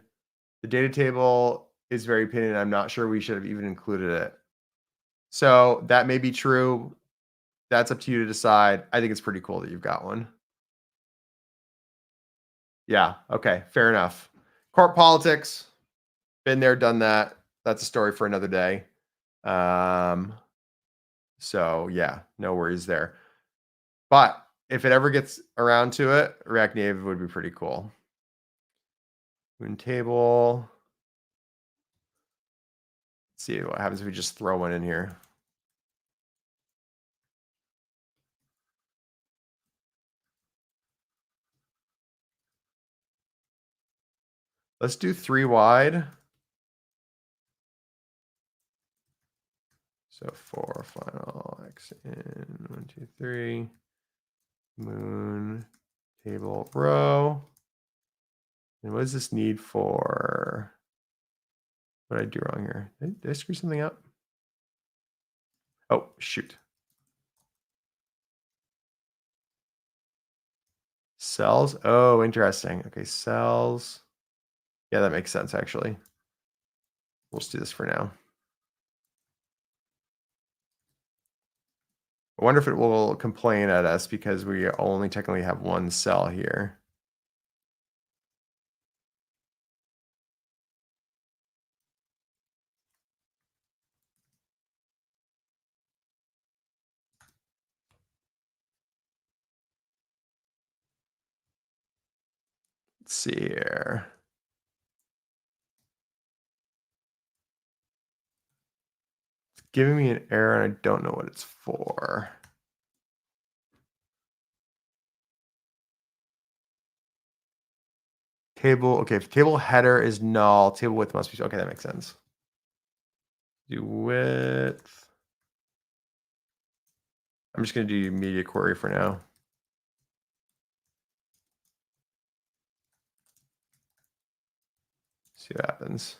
"The data table is very opinionated. I'm not sure we should have even included it." So that may be true. That's up to you to decide. I think it's pretty cool that you've got one. Yeah. Okay. Fair enough. Court politics. Been there, done that. That's a story for another day. Um, so yeah, no worries there. But if it ever gets around to it, React Native would be pretty cool. Moon table. Let's see what happens if we just throw one in here. Let's do 3 wide. So 4 final X in 1, 2, 3. Moon table row. And what does this need for? What did I do wrong here? Did I screw something up? Oh, shoot. Cells. Oh, interesting. Okay, cells. Yeah, that makes sense, actually. We'll just do this for now. I wonder if it will complain at us because we only technically have one cell here. Let's see here. It's giving me an error and I don't know what it's for. Table, okay, if table header is null, table width must be, okay, that makes sense. Do width. I'm just going to do media query for now. See what happens.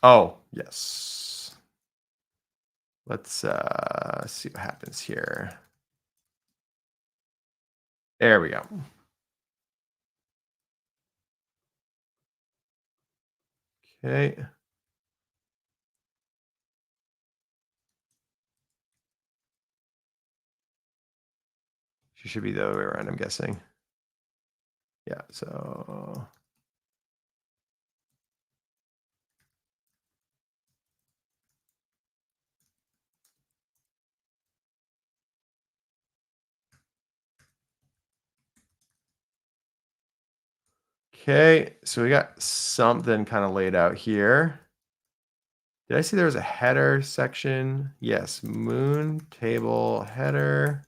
Oh, yes. Let's see what happens here. There we go. Okay. She should be the other way around, I'm guessing. Yeah, so okay, so we got something kind of laid out here. Did I see there was a header section? Yes, moon table header.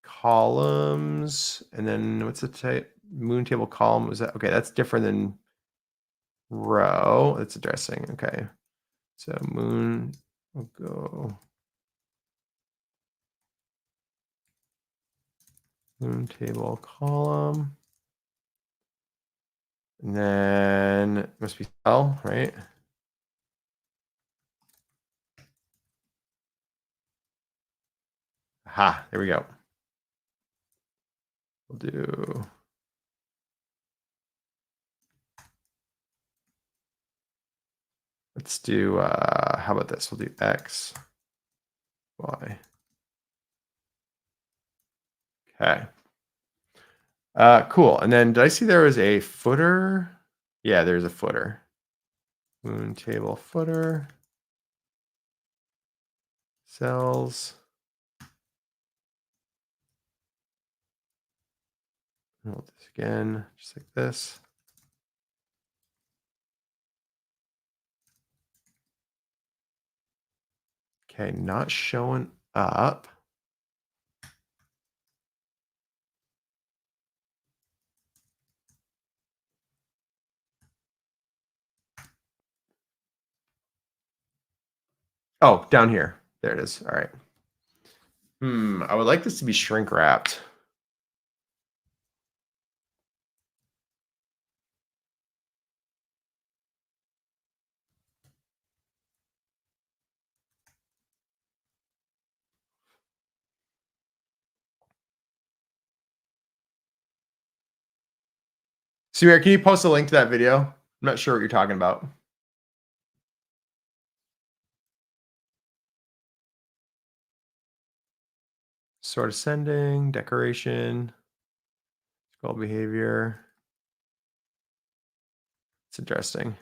Columns, and then what's the type? Moon table column, was that okay? That's different than row. It's addressing. Okay, so moon will go moon table column, and then it must be cell, right? Aha, there we go. We'll do let's do how about this? We'll do X, Y. Okay. Cool. And then did I see there was a footer? Yeah, there's a footer. Moon table footer. Cells. Hold this again, just like this. Okay, not showing up. Oh, down here. There it is. All right. I would like this to be shrink wrapped. Samir, can you post a link to that video? I'm not sure what you're talking about. Sort of sending, decoration, scroll behavior. It's interesting.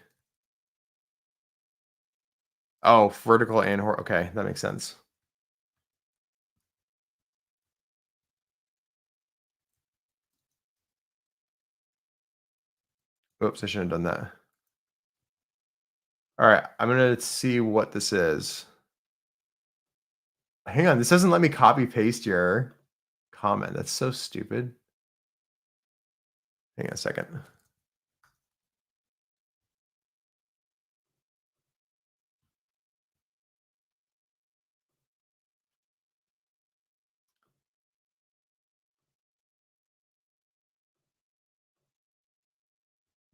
Oh, vertical and okay, that makes sense. Oops, I shouldn't have done that. All right, I'm gonna see what this is. Hang on, this doesn't let me copy paste your comment. That's so stupid. Hang on a second.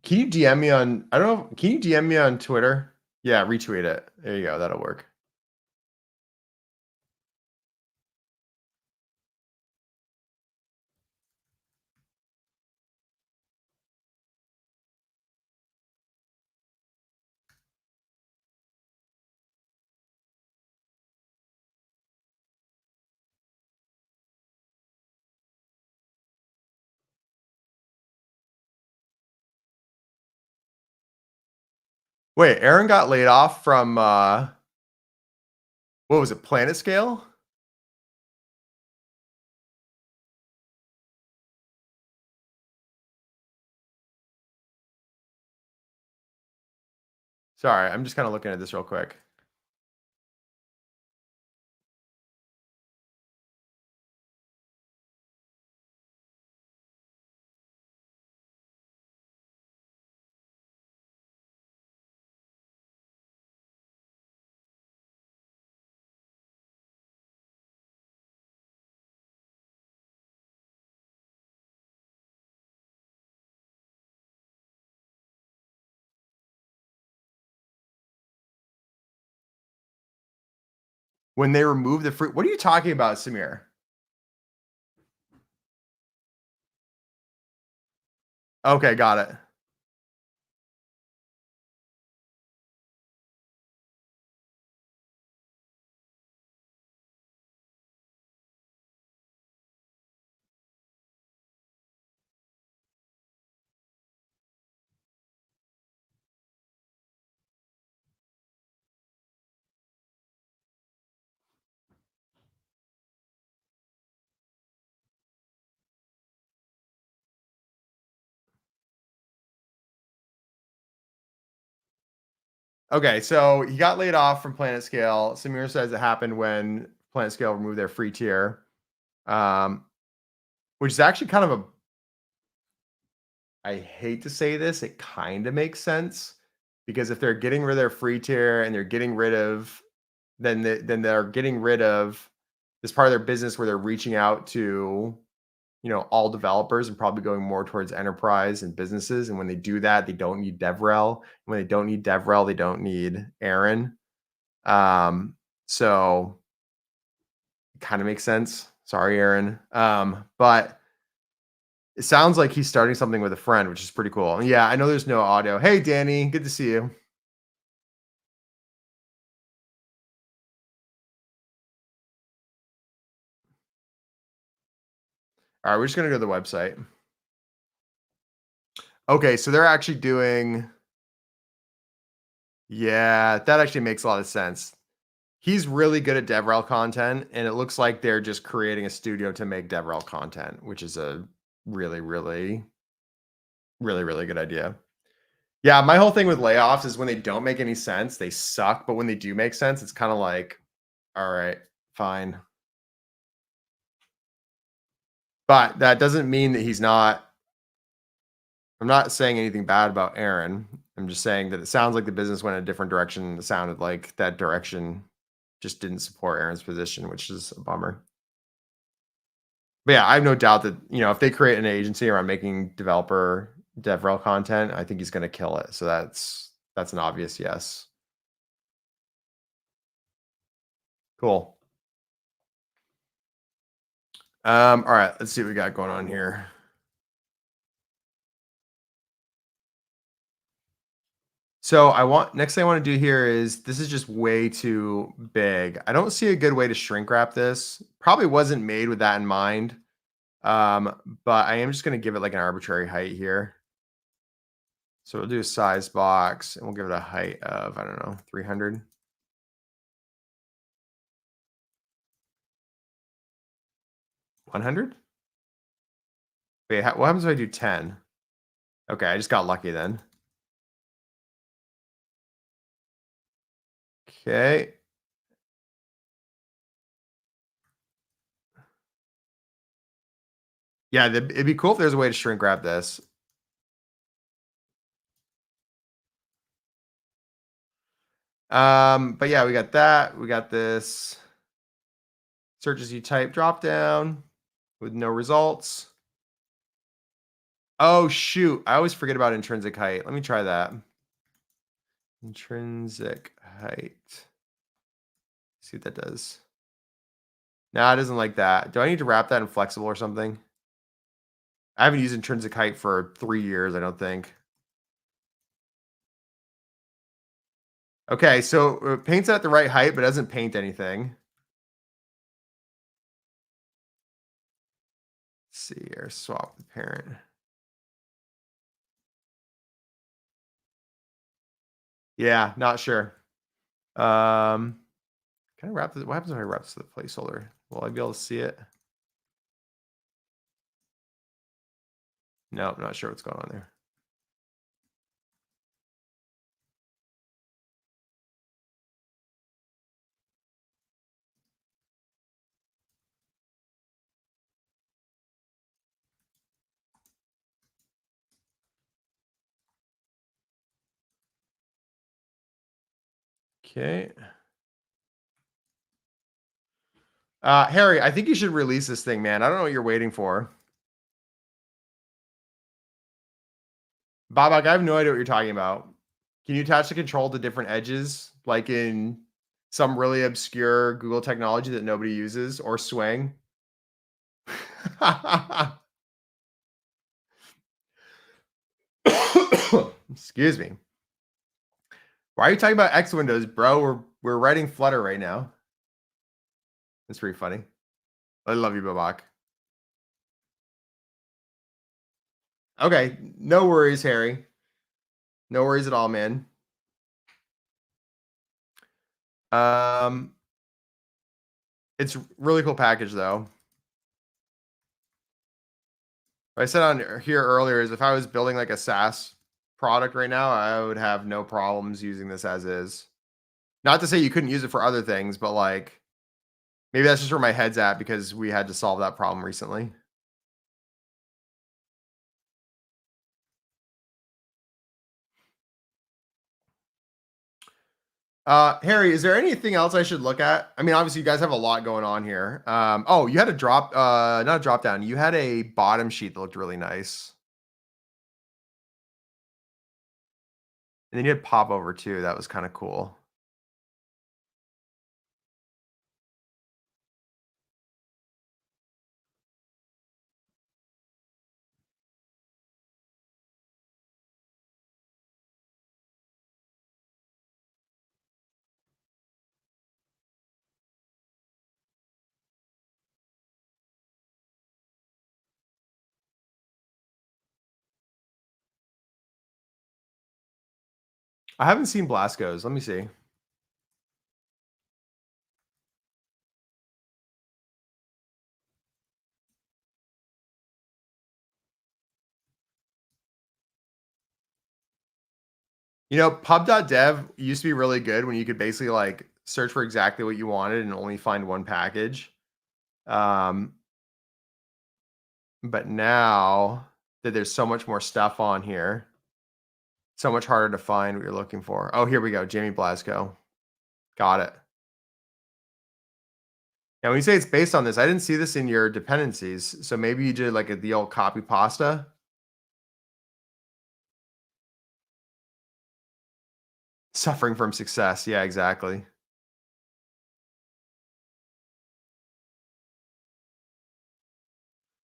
Can you DM me on, I don't know, can you DM me on Twitter? Yeah, retweet it. There you go, that'll work. Wait, Aaron got laid off from what was it, Planet Scale? Sorry, I'm just kind of looking at this real quick. When they remove the free, what are you talking about, Samir? Okay, got it. Okay, so he got laid off from Planet Scale. Samir says it happened when Planet Scale removed their free tier, um, which is actually kind of a, I hate to say this, it kind of makes sense because if they're getting rid of their free tier and they're getting rid of, then they're getting rid of this part of their business where they're reaching out to, all developers and probably going more towards enterprise and businesses. And when they do that, they don't need DevRel. When they don't need DevRel, they don't need Aaron. So it kind of makes sense. Sorry, Aaron. But it sounds like he's starting something with a friend, which is pretty cool. And yeah, I know there's no audio. Hey, Danny, good to see you. All right, we're just gonna go to the website. Okay, so they're actually doing. Yeah, that actually makes a lot of sense. He's really good at DevRel content, and it looks like they're just creating a studio to make DevRel content, which is a really, really, really, really good idea. Yeah, my whole thing with layoffs is when they don't make any sense, they suck, but when they do make sense, it's kinda like, "All right, fine." But that doesn't mean that he's not I'm not saying anything bad about Aaron. I'm just saying that it sounds like the business went a different direction. It sounded like that direction just didn't support Aaron's position, which is a bummer. But yeah, I have no doubt that, if they create an agency around making DevRel content, I think he's gonna kill it. So that's an obvious yes. Cool. All right, let's see what we got going on here. So next thing I want to do here is this is just way too big. I don't see a good way to shrink wrap this. Probably wasn't made with that in mind. But I am just going to give it like an arbitrary height here. So we'll do a size box and we'll give it a height of, I don't know, 300. 100? Wait, what happens if I do 10? Okay, I just got lucky then. Okay. Yeah, it'd be cool if there's a way to shrink wrap this. But yeah, we got that. We got this search as you type drop down with no results. Oh shoot, I always forget about intrinsic height. Let me try that. Intrinsic height. See what that does. No, it doesn't like that. Do I need to wrap that in flexible or something? I haven't used intrinsic height for 3 years, I don't think. Okay, so it paints at the right height, but doesn't paint anything. Let's see here, swap the parent. Yeah, not sure. Can I wrap this? What happens if I wrap this to the placeholder? Will I be able to see it? No, I'm not sure what's going on there. Okay. Harry, I think you should release this thing, man. I don't know what you're waiting for. Babak, I have no idea what you're talking about. Can you attach the control to different edges, like in some really obscure Google technology that nobody uses, or swing? Excuse me. Why are you talking about X windows, bro? We're writing Flutter right now. That's pretty funny. I love you, Babak. Okay, no worries, Harry. No worries at all, man. Um, it's really cool package though. What I said on here earlier is if I was building like a SaaS product right now, I would have no problems using this as is. Not to say you couldn't use it for other things, but like maybe that's just where my head's at because we had to solve that problem recently. Harry, is there anything else I should look at? I mean, obviously you guys have a lot going on here. Oh, you had a not a drop down. You had a bottom sheet that looked really nice. And then you had popover too. That was kind of cool. I haven't seen Blasco's. Let me see. You know, pub.dev used to be really good when you could basically like search for exactly what you wanted and only find one package. Um, but now that there's so much more stuff on here, so much harder to find what you're looking for. Oh, here we go. Jamie Blasco. Got it. Now, when you say it's based on this, I didn't see this in your dependencies. So maybe you did like the old copy pasta. Suffering from success. Yeah, exactly.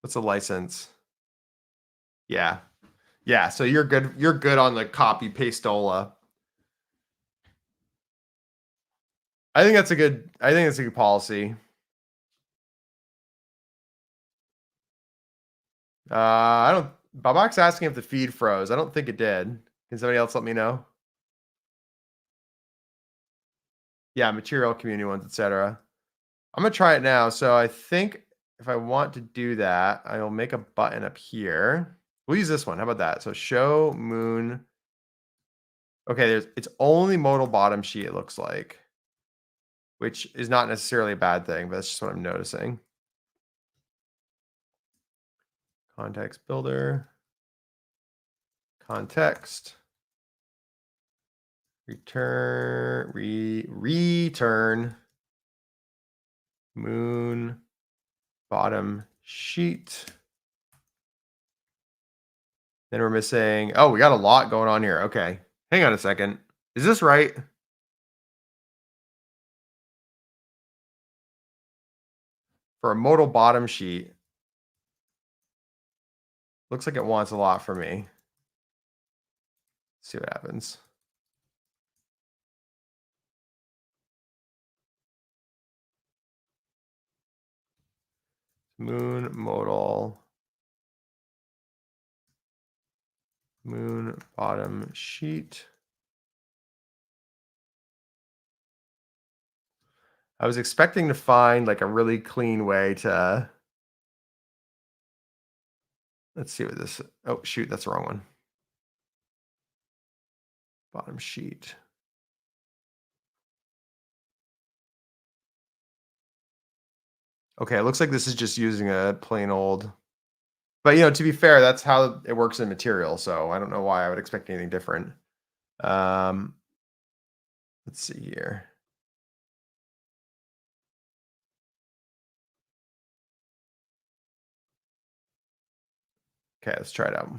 What's a license? Yeah. Yeah. So you're good. You're good on the copy pastola. I think that's a good policy. I don't Babak's asking if the feed froze. I don't think it did. Can somebody else let me know? Yeah, material community ones, etc. I'm gonna try it now. So I think if I want to do that, I'll make a button up here. We'll use this one. How about that? So show moon. Okay, it's only modal bottom sheet, it looks like, which is not necessarily a bad thing, but that's just what I'm noticing. Context builder, context, return moon bottom sheet. Then we're missing, oh, we got a lot going on here. Okay. Hang on a second. Is this right? For a modal bottom sheet, looks like it wants a lot from me. Let's see what happens. Moon modal, moon bottom sheet. I was expecting to find like a really clean way to, let's see what this, oh shoot, that's the wrong one. Bottom sheet. Okay, it looks like this is just using a plain old, but you know, to be fair, that's how it works in material. So I don't know why I would expect anything different. Um, let's see here. Okay, let's try it out.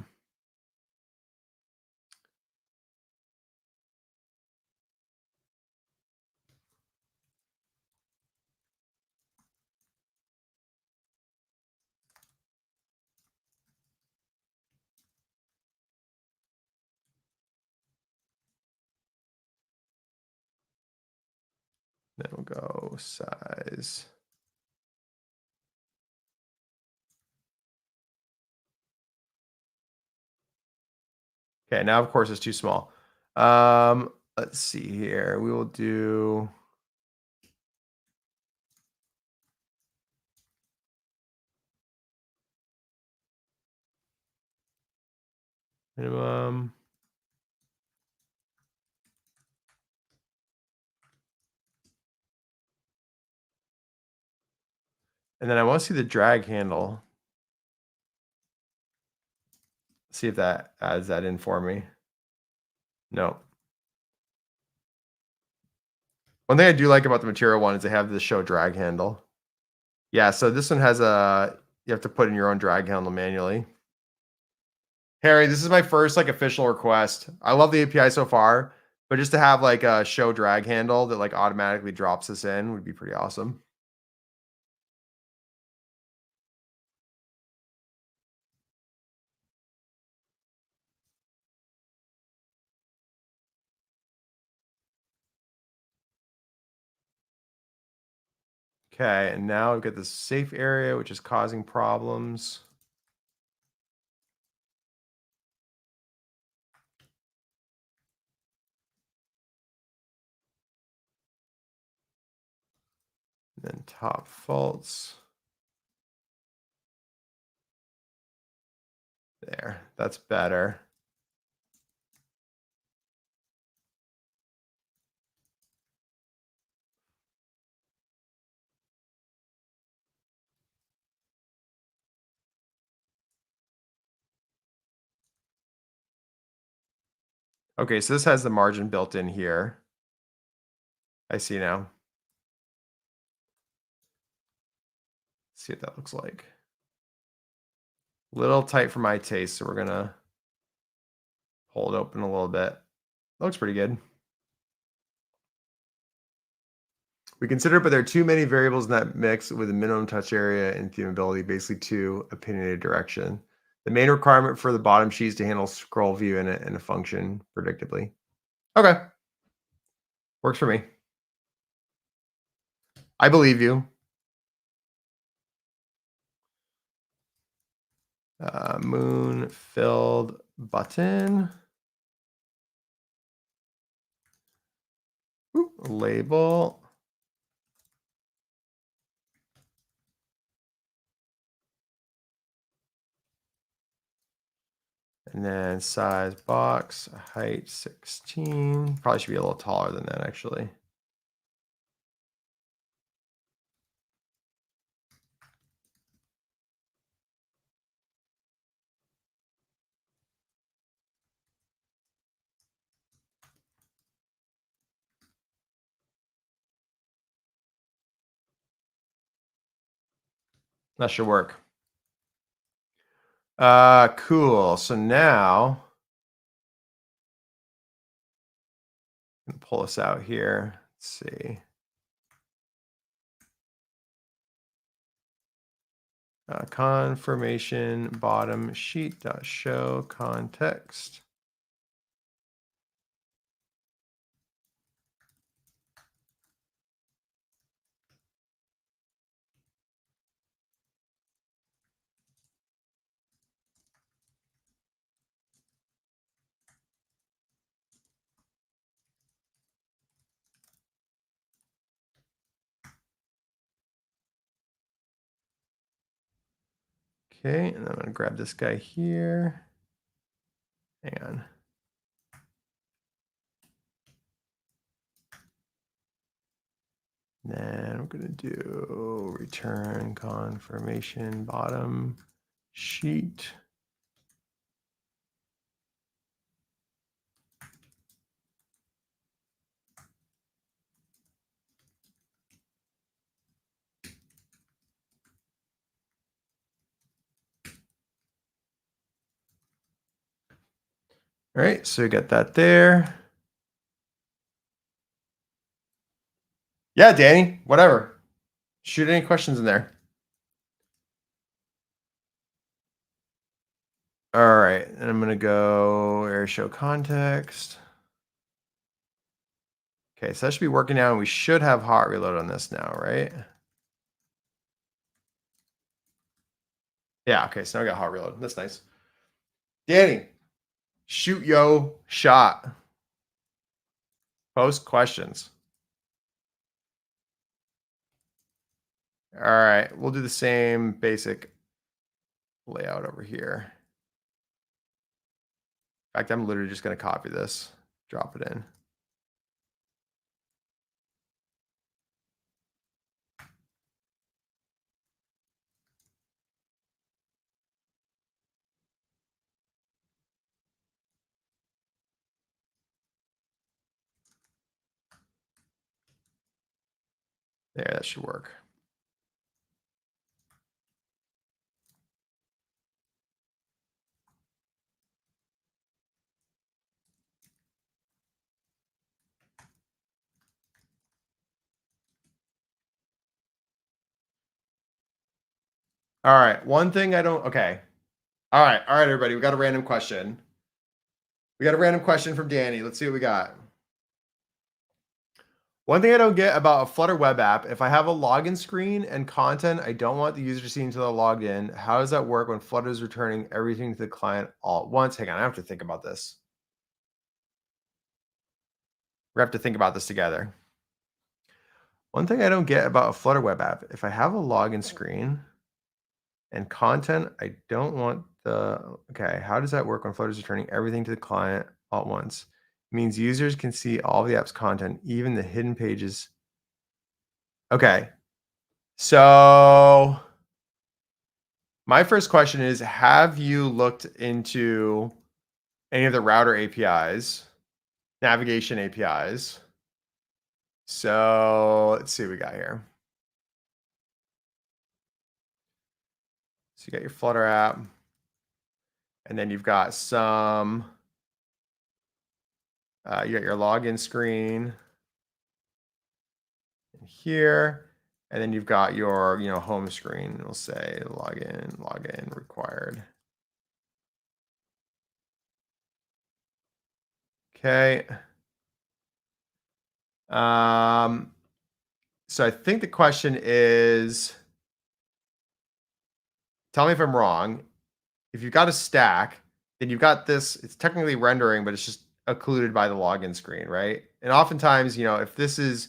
Then we'll go size. Okay, now of course it's too small. Let's see here. We will do minimum. And then I want to see the drag handle. See if that adds that in for me. No. One thing I do like about the material one is they have the show drag handle. Yeah, so this one has a, you have to put in your own drag handle manually. Harry, this is my first like official request. I love the API so far, but just to have like a show drag handle that like automatically drops this in would be pretty awesome. Okay, and now we've got this safe area, which is causing problems. Then top faults. There, that's better. Okay, so this has the margin built in here. I see now. Let's see what that looks like. Little tight for my taste, so we're gonna hold it open a little bit. Looks pretty good. We consider, but there are too many variables in that mix with a minimum touch area and themability, basically two opinionated direction. The main requirement for the bottom sheet is to handle scroll view in a function predictably. Okay, works for me. I believe you. Moon filled button. Ooh, label. And then size box, height 16. Probably should be a little taller than that, actually. That should work. Cool. So now I'm gonna pull this out here. Let's see. Confirmation bottom sheet dot show context. Okay, and I'm gonna grab this guy here. Hang on. Then we're gonna do return confirmation bottom sheet. All right, so we got that there. Yeah, Danny, whatever. Shoot any questions in there. All right, and I'm gonna go air show context. Okay, so that should be working now, and we should have hot reload on this now, right? Yeah, okay, so now we got hot reload. That's nice. Danny, shoot yo shot. Post questions. All right, we'll do the same basic layout over here. In fact, I'm literally just gonna copy this, drop it in. There, that should work. All right, one thing I don't, okay. All right, everybody, we got a random question. We got a random question from Danny. Let's see what we got. One thing I don't get about a Flutter web app, if I have a login screen and content I don't want the user to see until they're logged in, how does that work when Flutter is returning everything to the client all at once? Hang on, I have to think about this. We have to think about this together. One thing I don't get about a Flutter web app, if I have a login screen and content I don't want okay, how does that work when Flutter is returning everything to the client all at once? It means users can see all the app's content, even the hidden pages. Okay, so my first question is, have you looked into any of the router APIs navigation APIs. So let's see what we got here. So you got your Flutter app, and then you've got some, you got your login screen here, and then you've got your, home screen. It'll say login required. Okay. So I think the question is, tell me if I'm wrong. If you've got a stack, then you've got this, it's technically rendering, but it's just occluded by the login screen, right? And oftentimes, if this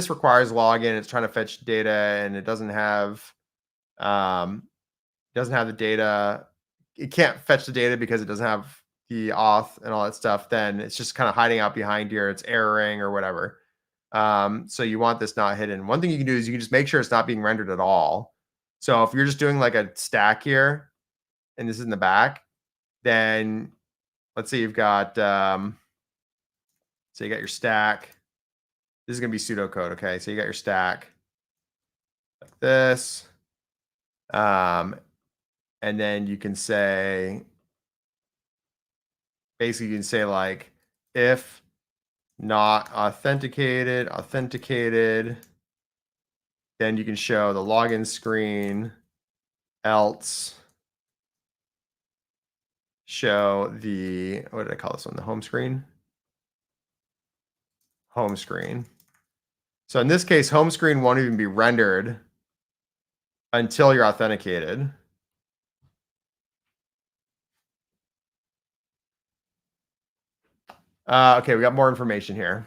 requires login, it's trying to fetch data and it doesn't have the data. It can't fetch the data because it doesn't have the auth and all that stuff. Then it's just kind of hiding out behind here. It's erroring or whatever. So you want this not hidden. One thing you can do is you can just make sure it's not being rendered at all. So if you're just doing like a stack here, and this is in the back, then let's say you've got, so you got your stack. This is going to be pseudocode. Okay. So you got your stack like this. And then you can say, basically you can say like, if not authenticated, then you can show the login screen, else show the, what did I call this one? The home screen? Home screen. So in this case, home screen won't even be rendered until you're authenticated. Okay, we got more information here.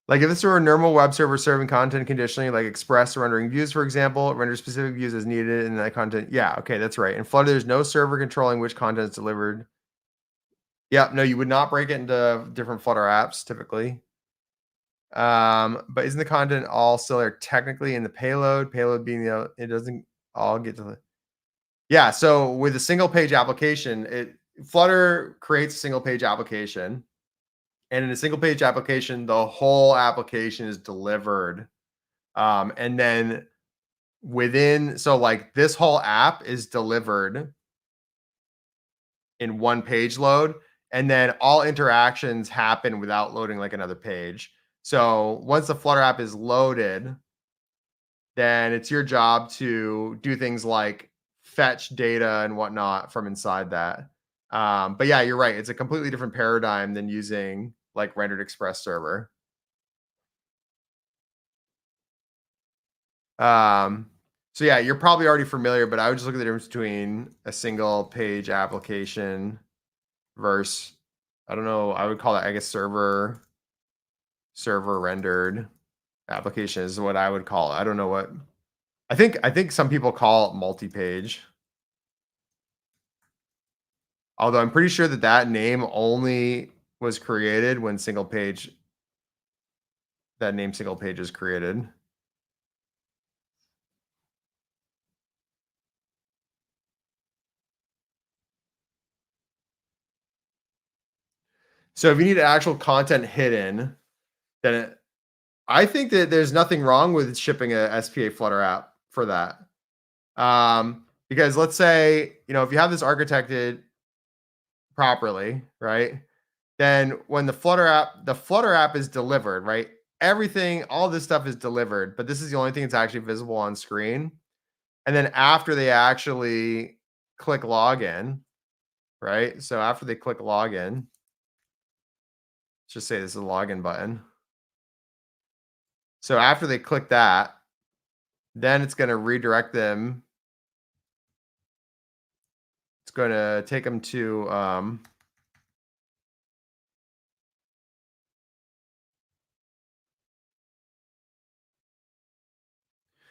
Like if this were a normal web server serving content conditionally, like Express or rendering views, for example, render specific views as needed in that content. Yeah, okay, that's right. In Flutter, there's no server controlling which content is delivered. Yeah, no, you would not break it into different Flutter apps typically. But isn't the content all still there technically in the payload? Payload being it doesn't all get to the. Yeah, so with a single page application, Flutter creates a single page application. And in a single page application, the whole application is delivered. And then so like this whole app is delivered in one page load. And then all interactions happen without loading like another page. So once the Flutter app is loaded, then it's your job to do things like fetch data and whatnot from inside that. But yeah, you're right. It's a completely different paradigm than using like rendered express server. So yeah, you're probably already familiar, but I would just look at the difference between a single page application versus, I don't know, I would call it, I guess, server rendered application is what I would call it. I don't know what, I think some people call it multi-page. Although I'm pretty sure that name only was created when that name single page is created. So if you need actual content hidden, then I think that there's nothing wrong with shipping a SPA Flutter app for that. Because let's say, if you have this architected properly, right? Then when the Flutter app is delivered, right? Everything, all this stuff is delivered, but this is the only thing that's actually visible on screen. And then after they actually click login, right? So after they click login, let's just say this is a login button. So after they click that, then it's going to redirect them. It's going to take them to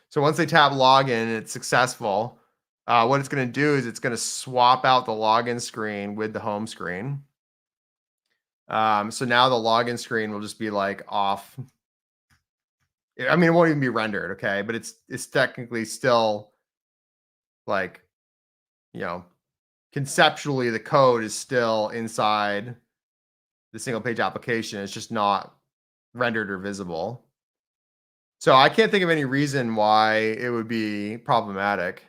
so once they tap login and it's successful, what it's going to do is it's going to swap out the login screen with the home screen. So now the login screen will just be like off. I mean, it won't even be rendered, okay? But it's technically still like, conceptually the code is still inside the single page application. It's just not rendered or visible. So I can't think of any reason why it would be problematic.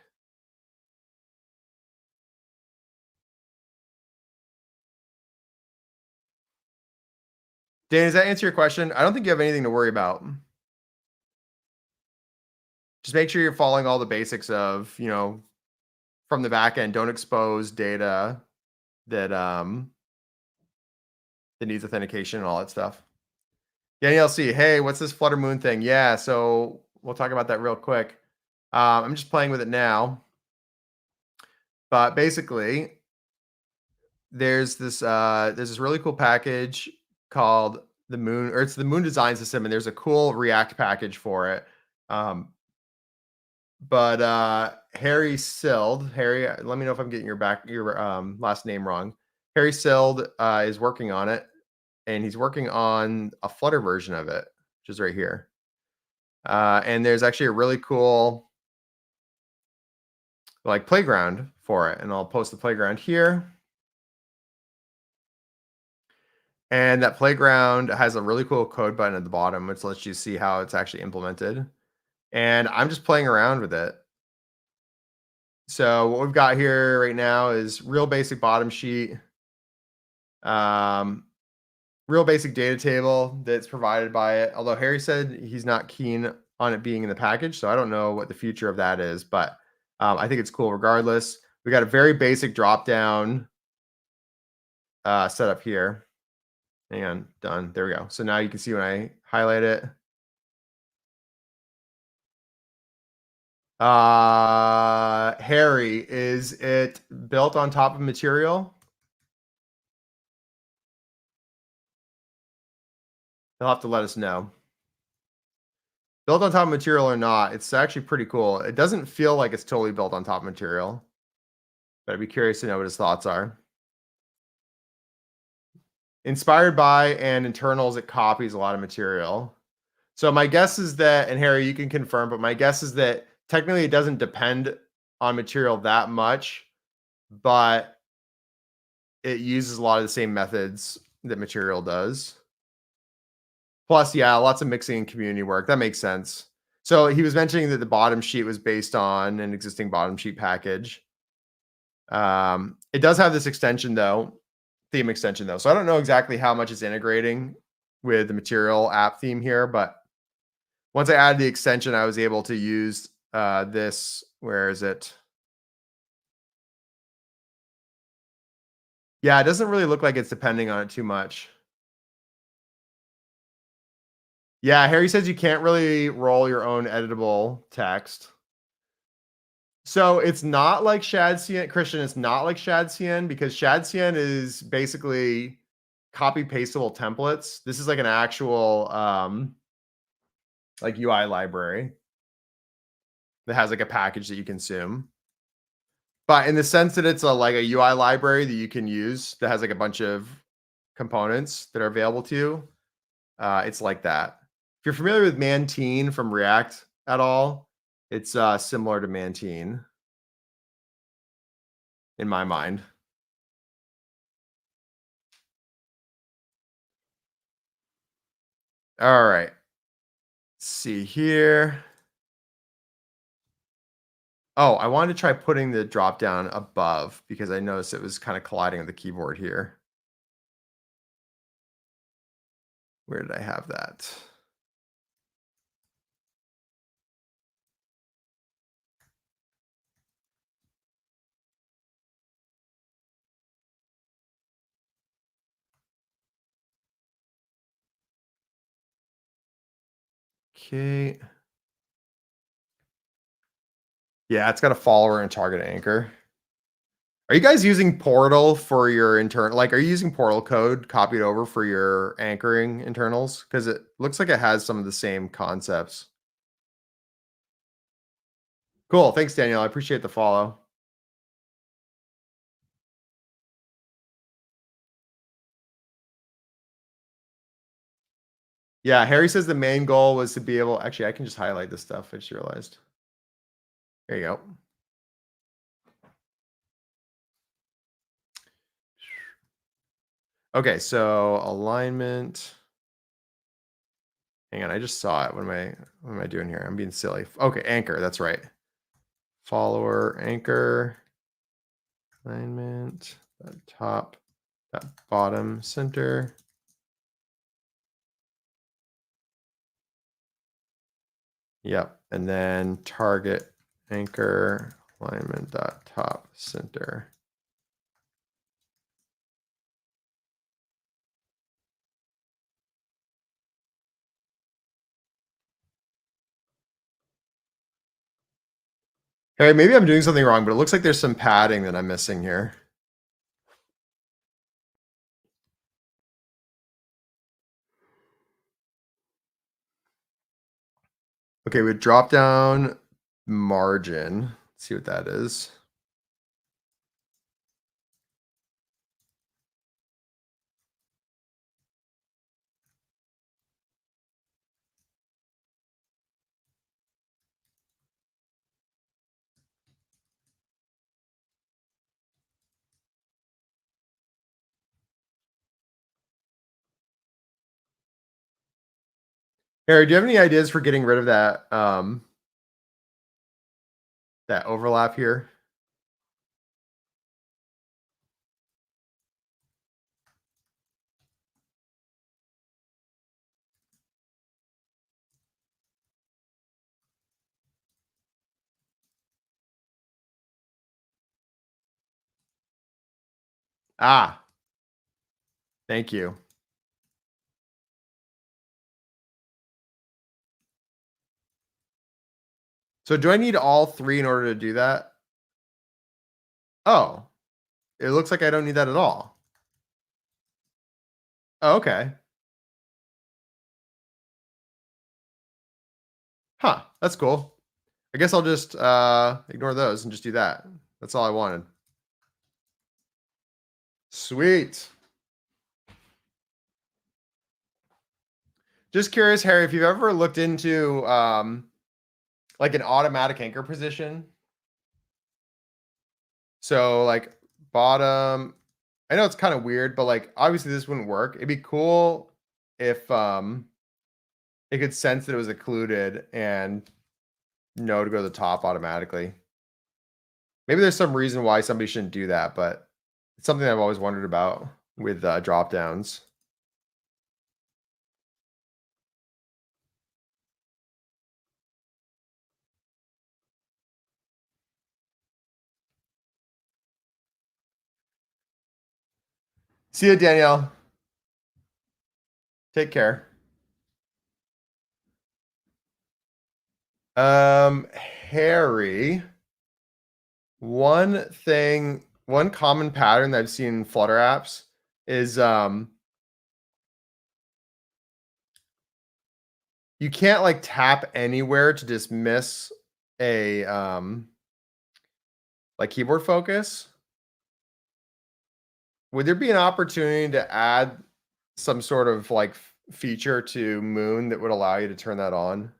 Dan, does that answer your question? I don't think you have anything to worry about. Just make sure you're following all the basics of, from the back end. Don't expose data that that needs authentication and all that stuff. Danielle C, hey, what's this Flutter Moon thing? Yeah, so we'll talk about that real quick. I'm just playing with it now. But basically, there's this really cool package called the Moon, or it's the Moon Design System, and there's a cool React package for it. But Harry Sild, Harry, let me know if I'm getting your last name wrong. Harry Sild is working on it, and he's working on a Flutter version of it, which is right here. And there's actually a really cool playground for it, and I'll post the playground here. And that playground has a really cool code button at the bottom, which lets you see how it's actually implemented. And I'm just playing around with it. So what we've got here right now is real basic bottom sheet, real basic data table that's provided by it. Although Harry said he's not keen on it being in the package, so I don't know what the future of that is, but I think it's cool regardless. We got a very basic drop-down setup here. Hang on, done. There we go. So now you can see when I highlight it. Harry, is it built on top of material? They'll have to let us know. Built on top of material or not, it's actually pretty cool. It doesn't feel like it's totally built on top of material, but I'd be curious to know what his thoughts are. Inspired by and internals, it copies a lot of material. So my guess is that, and Harry, you can confirm, but my guess is that technically it doesn't depend on material that much, but it uses a lot of the same methods that material does. Plus, yeah, lots of mixing and community work. That makes sense. So he was mentioning that the bottom sheet was based on an existing bottom sheet package. It does have this extension though, theme extension though. So I don't know exactly how much it's integrating with the material app theme here, but once I added the extension, I was able to use this. Where is it? Yeah, it doesn't really look like it's depending on it too much. Yeah, Harry says you can't really roll your own editable text. So it's not like ShadCN, Christian, it's not like ShadCN because ShadCN is basically copy pastable templates. This is like an actual like UI library that has like a package that you consume. But in the sense that it's like a UI library that you can use that has like a bunch of components that are available to you, it's like that. If you're familiar with Mantine from React at all, it's similar to Mantine in my mind. All right. Let's see here. Oh, I wanted to try putting the drop down above because I noticed it was kind of colliding with the keyboard here. Where did I have that? Okay. Yeah, it's got a follower and target anchor. Are you guys using Portal for your internal? Like, are you using Portal code copied over for your anchoring internals? Because it looks like it has some of the same concepts. Cool. Thanks, Daniel. I appreciate the follow. Yeah, Harry says the main goal was to be able. Actually, I can just highlight this stuff. I just realized. There you go. Okay, so alignment. Hang on, I just saw it. What am I doing here? I'm being silly. Okay, anchor, that's right. Follower anchor alignment, top, bottom, center. Yep, and then target anchor alignment dot top center. Hey, maybe I'm doing something wrong, but it looks like there's some padding that I'm missing here. Okay, we drop down margin. Let's see what that is. Harry, do you have any ideas for getting rid of that overlap here? Ah, thank you. So do I need all three in order to do that? Oh, it looks like I don't need that at all. Oh, okay. Huh, that's cool. I guess I'll just ignore those and just do that. That's all I wanted. Sweet. Just curious, Harry, if you've ever looked into like an automatic anchor position. So like bottom, I know it's kind of weird, but like obviously this wouldn't work. It'd be cool if it could sense that it was occluded and know to go to the top automatically. Maybe there's some reason why somebody shouldn't do that, but it's something I've always wondered about with drop downs. See you, Danielle. Take care. Harry, one common pattern that I've seen in Flutter apps is you can't like tap anywhere to dismiss a like keyboard focus. Would there be an opportunity to add some sort of like feature to Moon that would allow you to turn that on?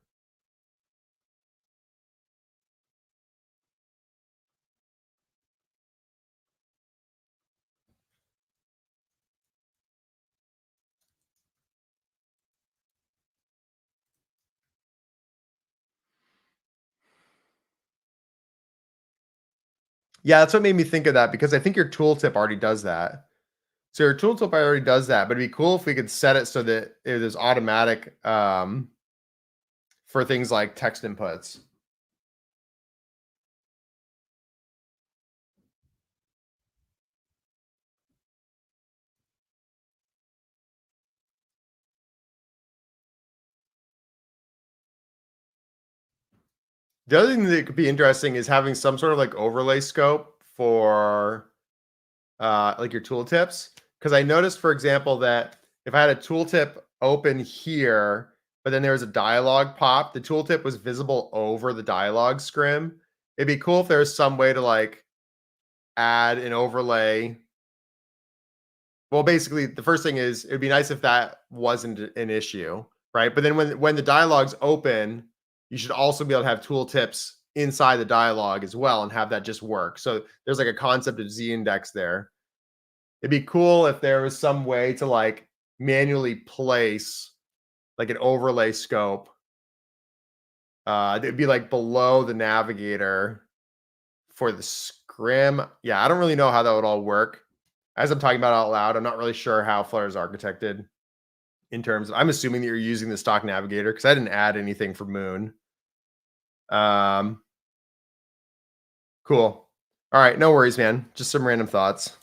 Yeah, that's what made me think of that because I think your tooltip already does that. So your tooltip already does that, but it'd be cool if we could set it so that it is automatic for things like text inputs. The other thing that could be interesting is having some sort of like overlay scope for like your tooltips. Because I noticed, for example, that if I had a tooltip open here, but then there was a dialog pop, the tooltip was visible over the dialog scrim. It'd be cool if there was some way to like add an overlay. Well, basically, the first thing is it'd be nice if that wasn't an issue, right? But then when the dialog's open, you should also be able to have tooltips inside the dialog as well and have that just work. So there's like a concept of z-index there. It'd be cool if there was some way to like manually place like an overlay scope. It'd be like below the navigator for the scrim. Yeah, I don't really know how that would all work. As I'm talking about it out loud, I'm not really sure how Flutter is architected in terms of, I'm assuming that you're using the stock navigator because I didn't add anything for Moon. Um, cool. All right, no worries, man. Just some random thoughts.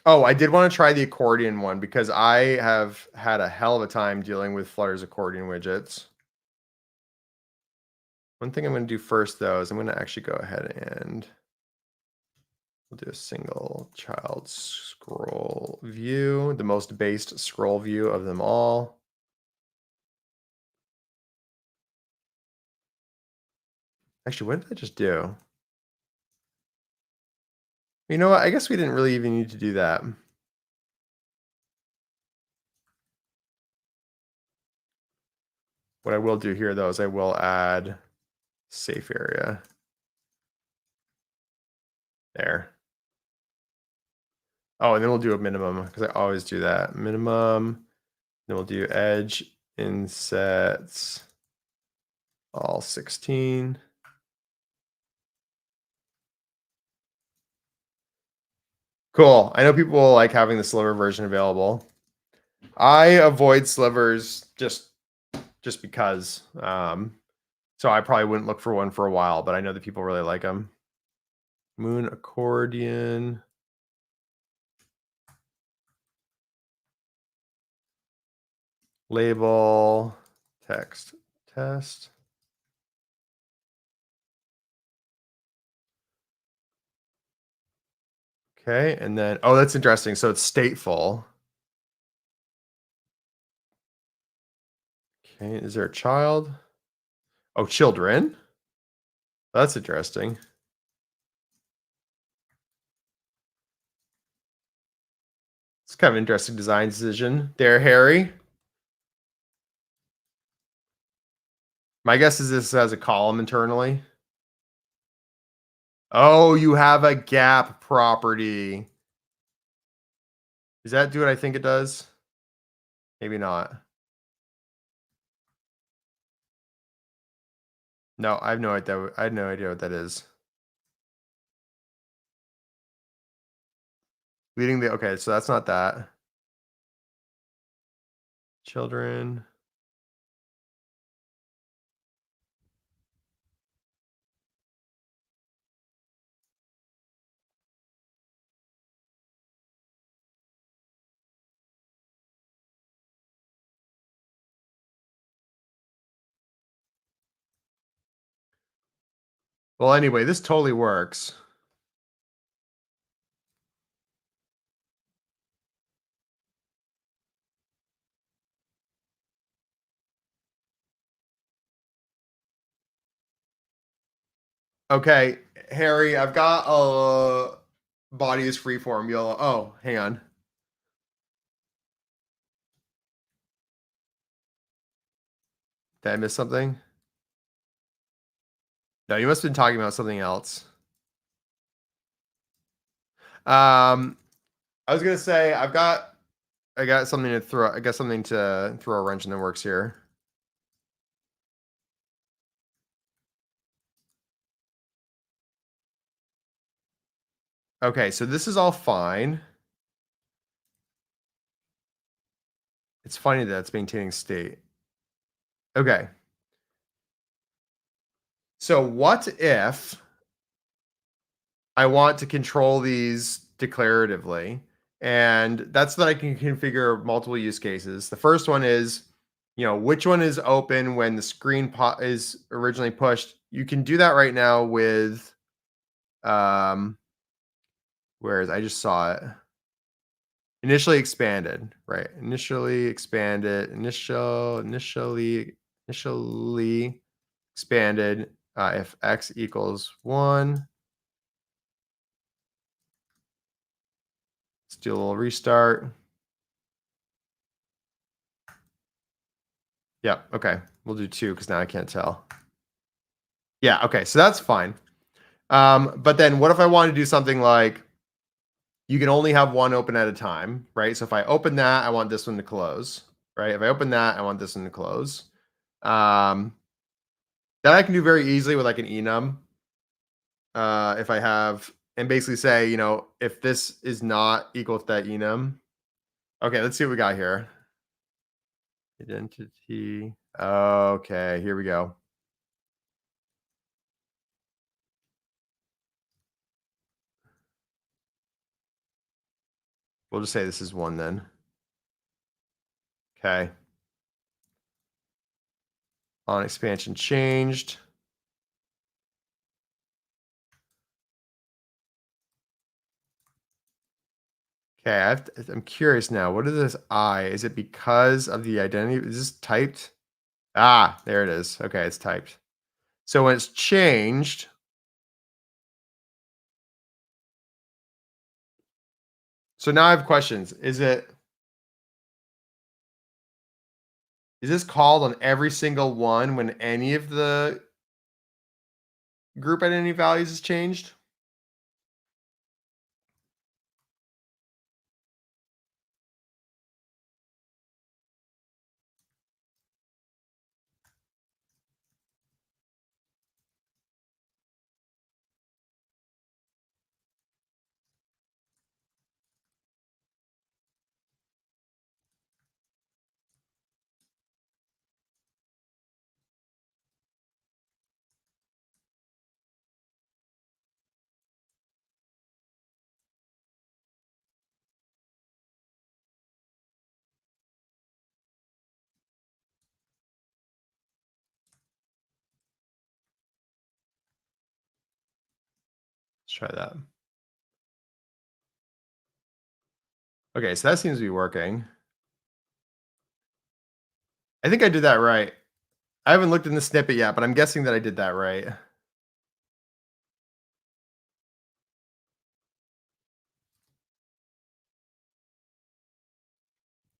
Oh, I did want to try the accordion one because I have had a hell of a time dealing with Flutter's accordion widgets. One thing I'm going to do first, though, is I'm going to actually go ahead and we'll do a single child scroll view, the most based scroll view of them all. Actually, what did I just do? You know what? I guess we didn't really even need to do that. What I will do here, though, is I will add safe area. There. Oh, and then we'll do a minimum because I always do that. Minimum. Then we'll do edge insets all 16. Cool. I know people like having the sliver version available. I avoid slivers just because. So I probably wouldn't look for one for a while, but I know that people really like them. Moon accordion. Label text test. Okay, and then, oh, that's interesting. So it's stateful. Okay, is there a child? Oh, children. That's interesting. It's kind of interesting design decision there, Harry. My guess is this has a column internally. Oh, you have a gap property. Does that do what I think it does? Maybe not. No, I have no idea. I have no idea what that is. Leading the, okay, so that's not that. Children. Well, anyway, this totally works. Okay, Harry, I've got a body is freeform yellow. Oh, hang on. Did I miss something? No, you must have been talking about something else. I was gonna say I got something to throw. I got something to throw a wrench in the works here. Okay, so this is all fine. It's funny that it's maintaining state. Okay. So what if I want to control these declaratively? And that's so that I can configure multiple use cases. The first one is, which one is open when the screen is originally pushed. You can do that right now with, where is, I just saw it. Initially expanded, right? Initially expanded, initially expanded. If x equals 1, let's do a little restart. Yep. Okay. We'll do 2 because now I can't tell. Yeah. Okay. So that's fine. But then what if I want to do something like you can only have one open at a time, right? So if I open that, I want this one to close, right? If I open that, I want this one to close. Um, that I can do very easily with like an enum. If I have and basically say, if this is not equal to that enum. Okay, let's see what we got here. Identity. Okay, here we go. We'll just say this is 1 then. Okay. On expansion changed. Okay, I'm curious now. What is this I? Is it because of the identity? Is this typed? Ah, there it is. Okay, it's typed. So when it's changed, so now I have questions. Is this called on every single one when any of the group identity values is changed? Let's try that. Okay, so that seems to be working. I think I did that right. I haven't looked in the snippet yet, but I'm guessing that I did that right.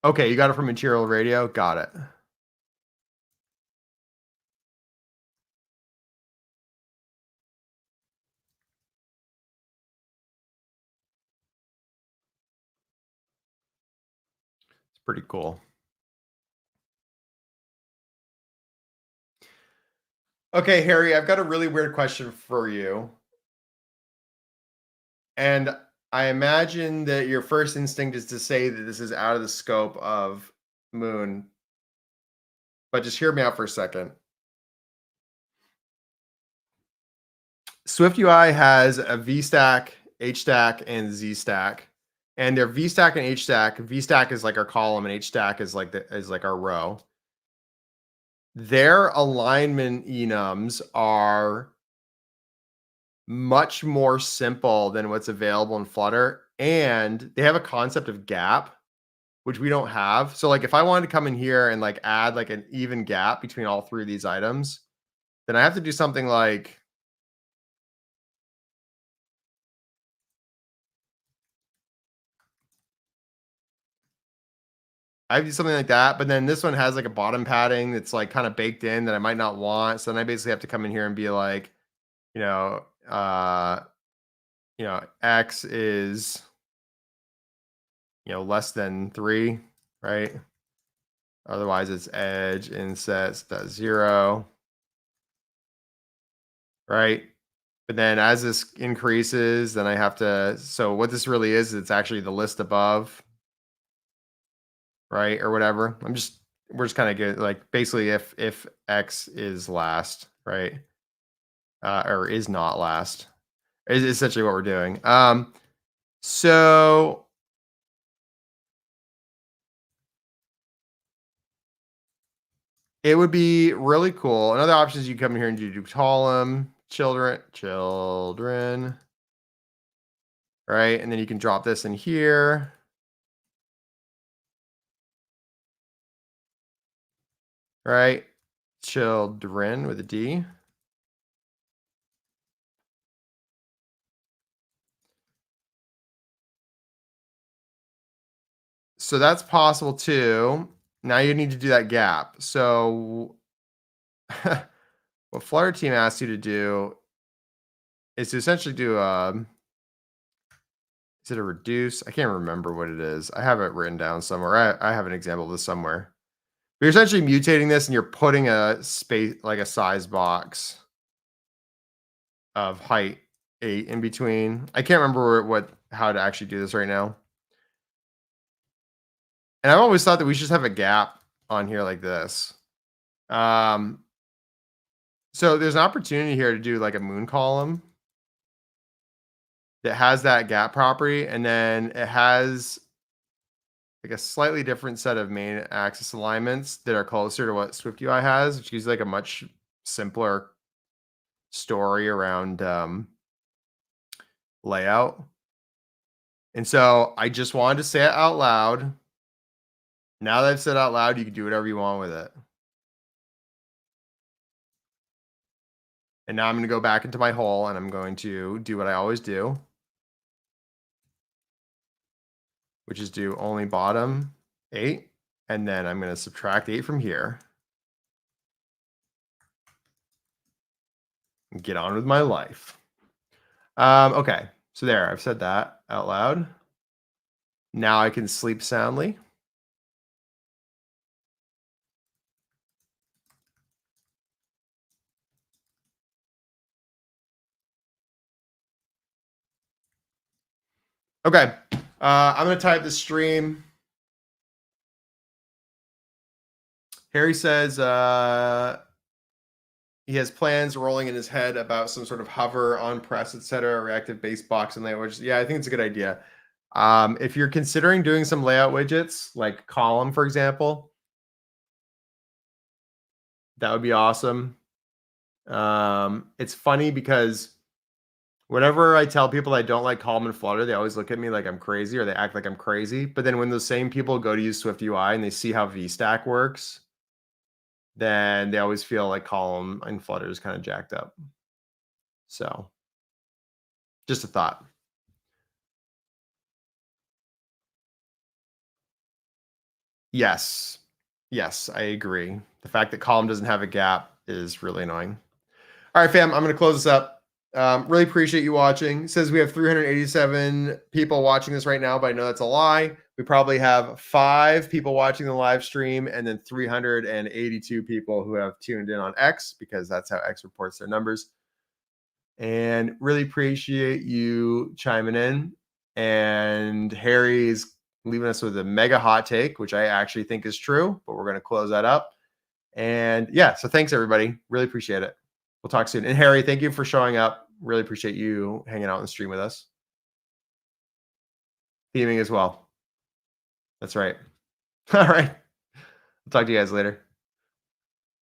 Okay, you got it from Material Radio. Got it. It's pretty cool. Okay, Harry, I've got a really weird question for you. And I imagine that your first instinct is to say that this is out of the scope of Moon, but just hear me out for a second. SwiftUI has a VStack, HStack, and ZStack. And their VStack and HStack, VStack is like our column and HStack is like our row. Their alignment enums are much more simple than what's available in Flutter, and they have a concept of gap, which we don't have. So like if I wanted to come in here and like add like an even gap between all 3 of these items, then I have to do something like I do something like that, but then this one has like a bottom padding that's like kind of baked in that I might not want. So then I basically have to come in here and be like, you know, uh, X is, less than 3, right? Otherwise it's edge insets that 0, right? But then as this increases, then I have to, so what this really is, it's actually the list above, right? Or whatever. We're just kind of good. Like basically if X is last, right? Or is not last is essentially what we're doing. So it would be really cool. Another option is you come in here and you do column children, right? And then you can drop this in here. Right? Children with a D. So that's possible too. Now you need to do that gap. So what Flutter team asks you to do is to essentially do is it a reduce? I can't remember what it is. I have it written down somewhere. I have an example of this somewhere. But you're essentially mutating this and you're putting a space, like a size box of height 8 in between. I can't remember how to actually do this right now. And I've always thought that we should just have a gap on here like this. So there's an opportunity here to do like a moon column that has that gap property, and then it has like a slightly different set of main axis alignments that are closer to what SwiftUI has, which gives like a much simpler story around layout. And so I just wanted to say it out loud. Now that I've said it out loud, you can do whatever you want with it. And now I'm going to go back into my hole and I'm going to do what I always do, which is do only bottom 8. And then I'm going to subtract 8 from here. And get on with my life. Okay, so there, I've said that out loud. Now I can sleep soundly. Okay, I'm going to type the stream. Harry says he has plans rolling in his head about some sort of hover, on press, etc., reactive base box and layout widgets. Yeah, I think it's a good idea. If you're considering doing some layout widgets, like column, for example, that would be awesome. It's funny because whenever I tell people I don't like column and Flutter, they always look at me like I'm crazy or they act like I'm crazy. But then when those same people go to use SwiftUI and they see how VStack works, then they always feel like column and Flutter is kind of jacked up. So just a thought. Yes. Yes, I agree. The fact that column doesn't have a gap is really annoying. All right, fam, I'm going to close this up. Really appreciate you watching. It says we have 387 people watching this right now, but I know that's a lie. We probably have 5 people watching the live stream and then 382 people who have tuned in on X, because that's how X reports their numbers. And really appreciate you chiming in. And Harry's leaving us with a mega hot take, which I actually think is true, but we're going to close that up. And yeah, so thanks everybody. Really appreciate it. We'll talk soon. And Harry, thank you for showing up. Really appreciate you hanging out on the stream with us. Theming as well. That's right. All right. I'll talk to you guys later.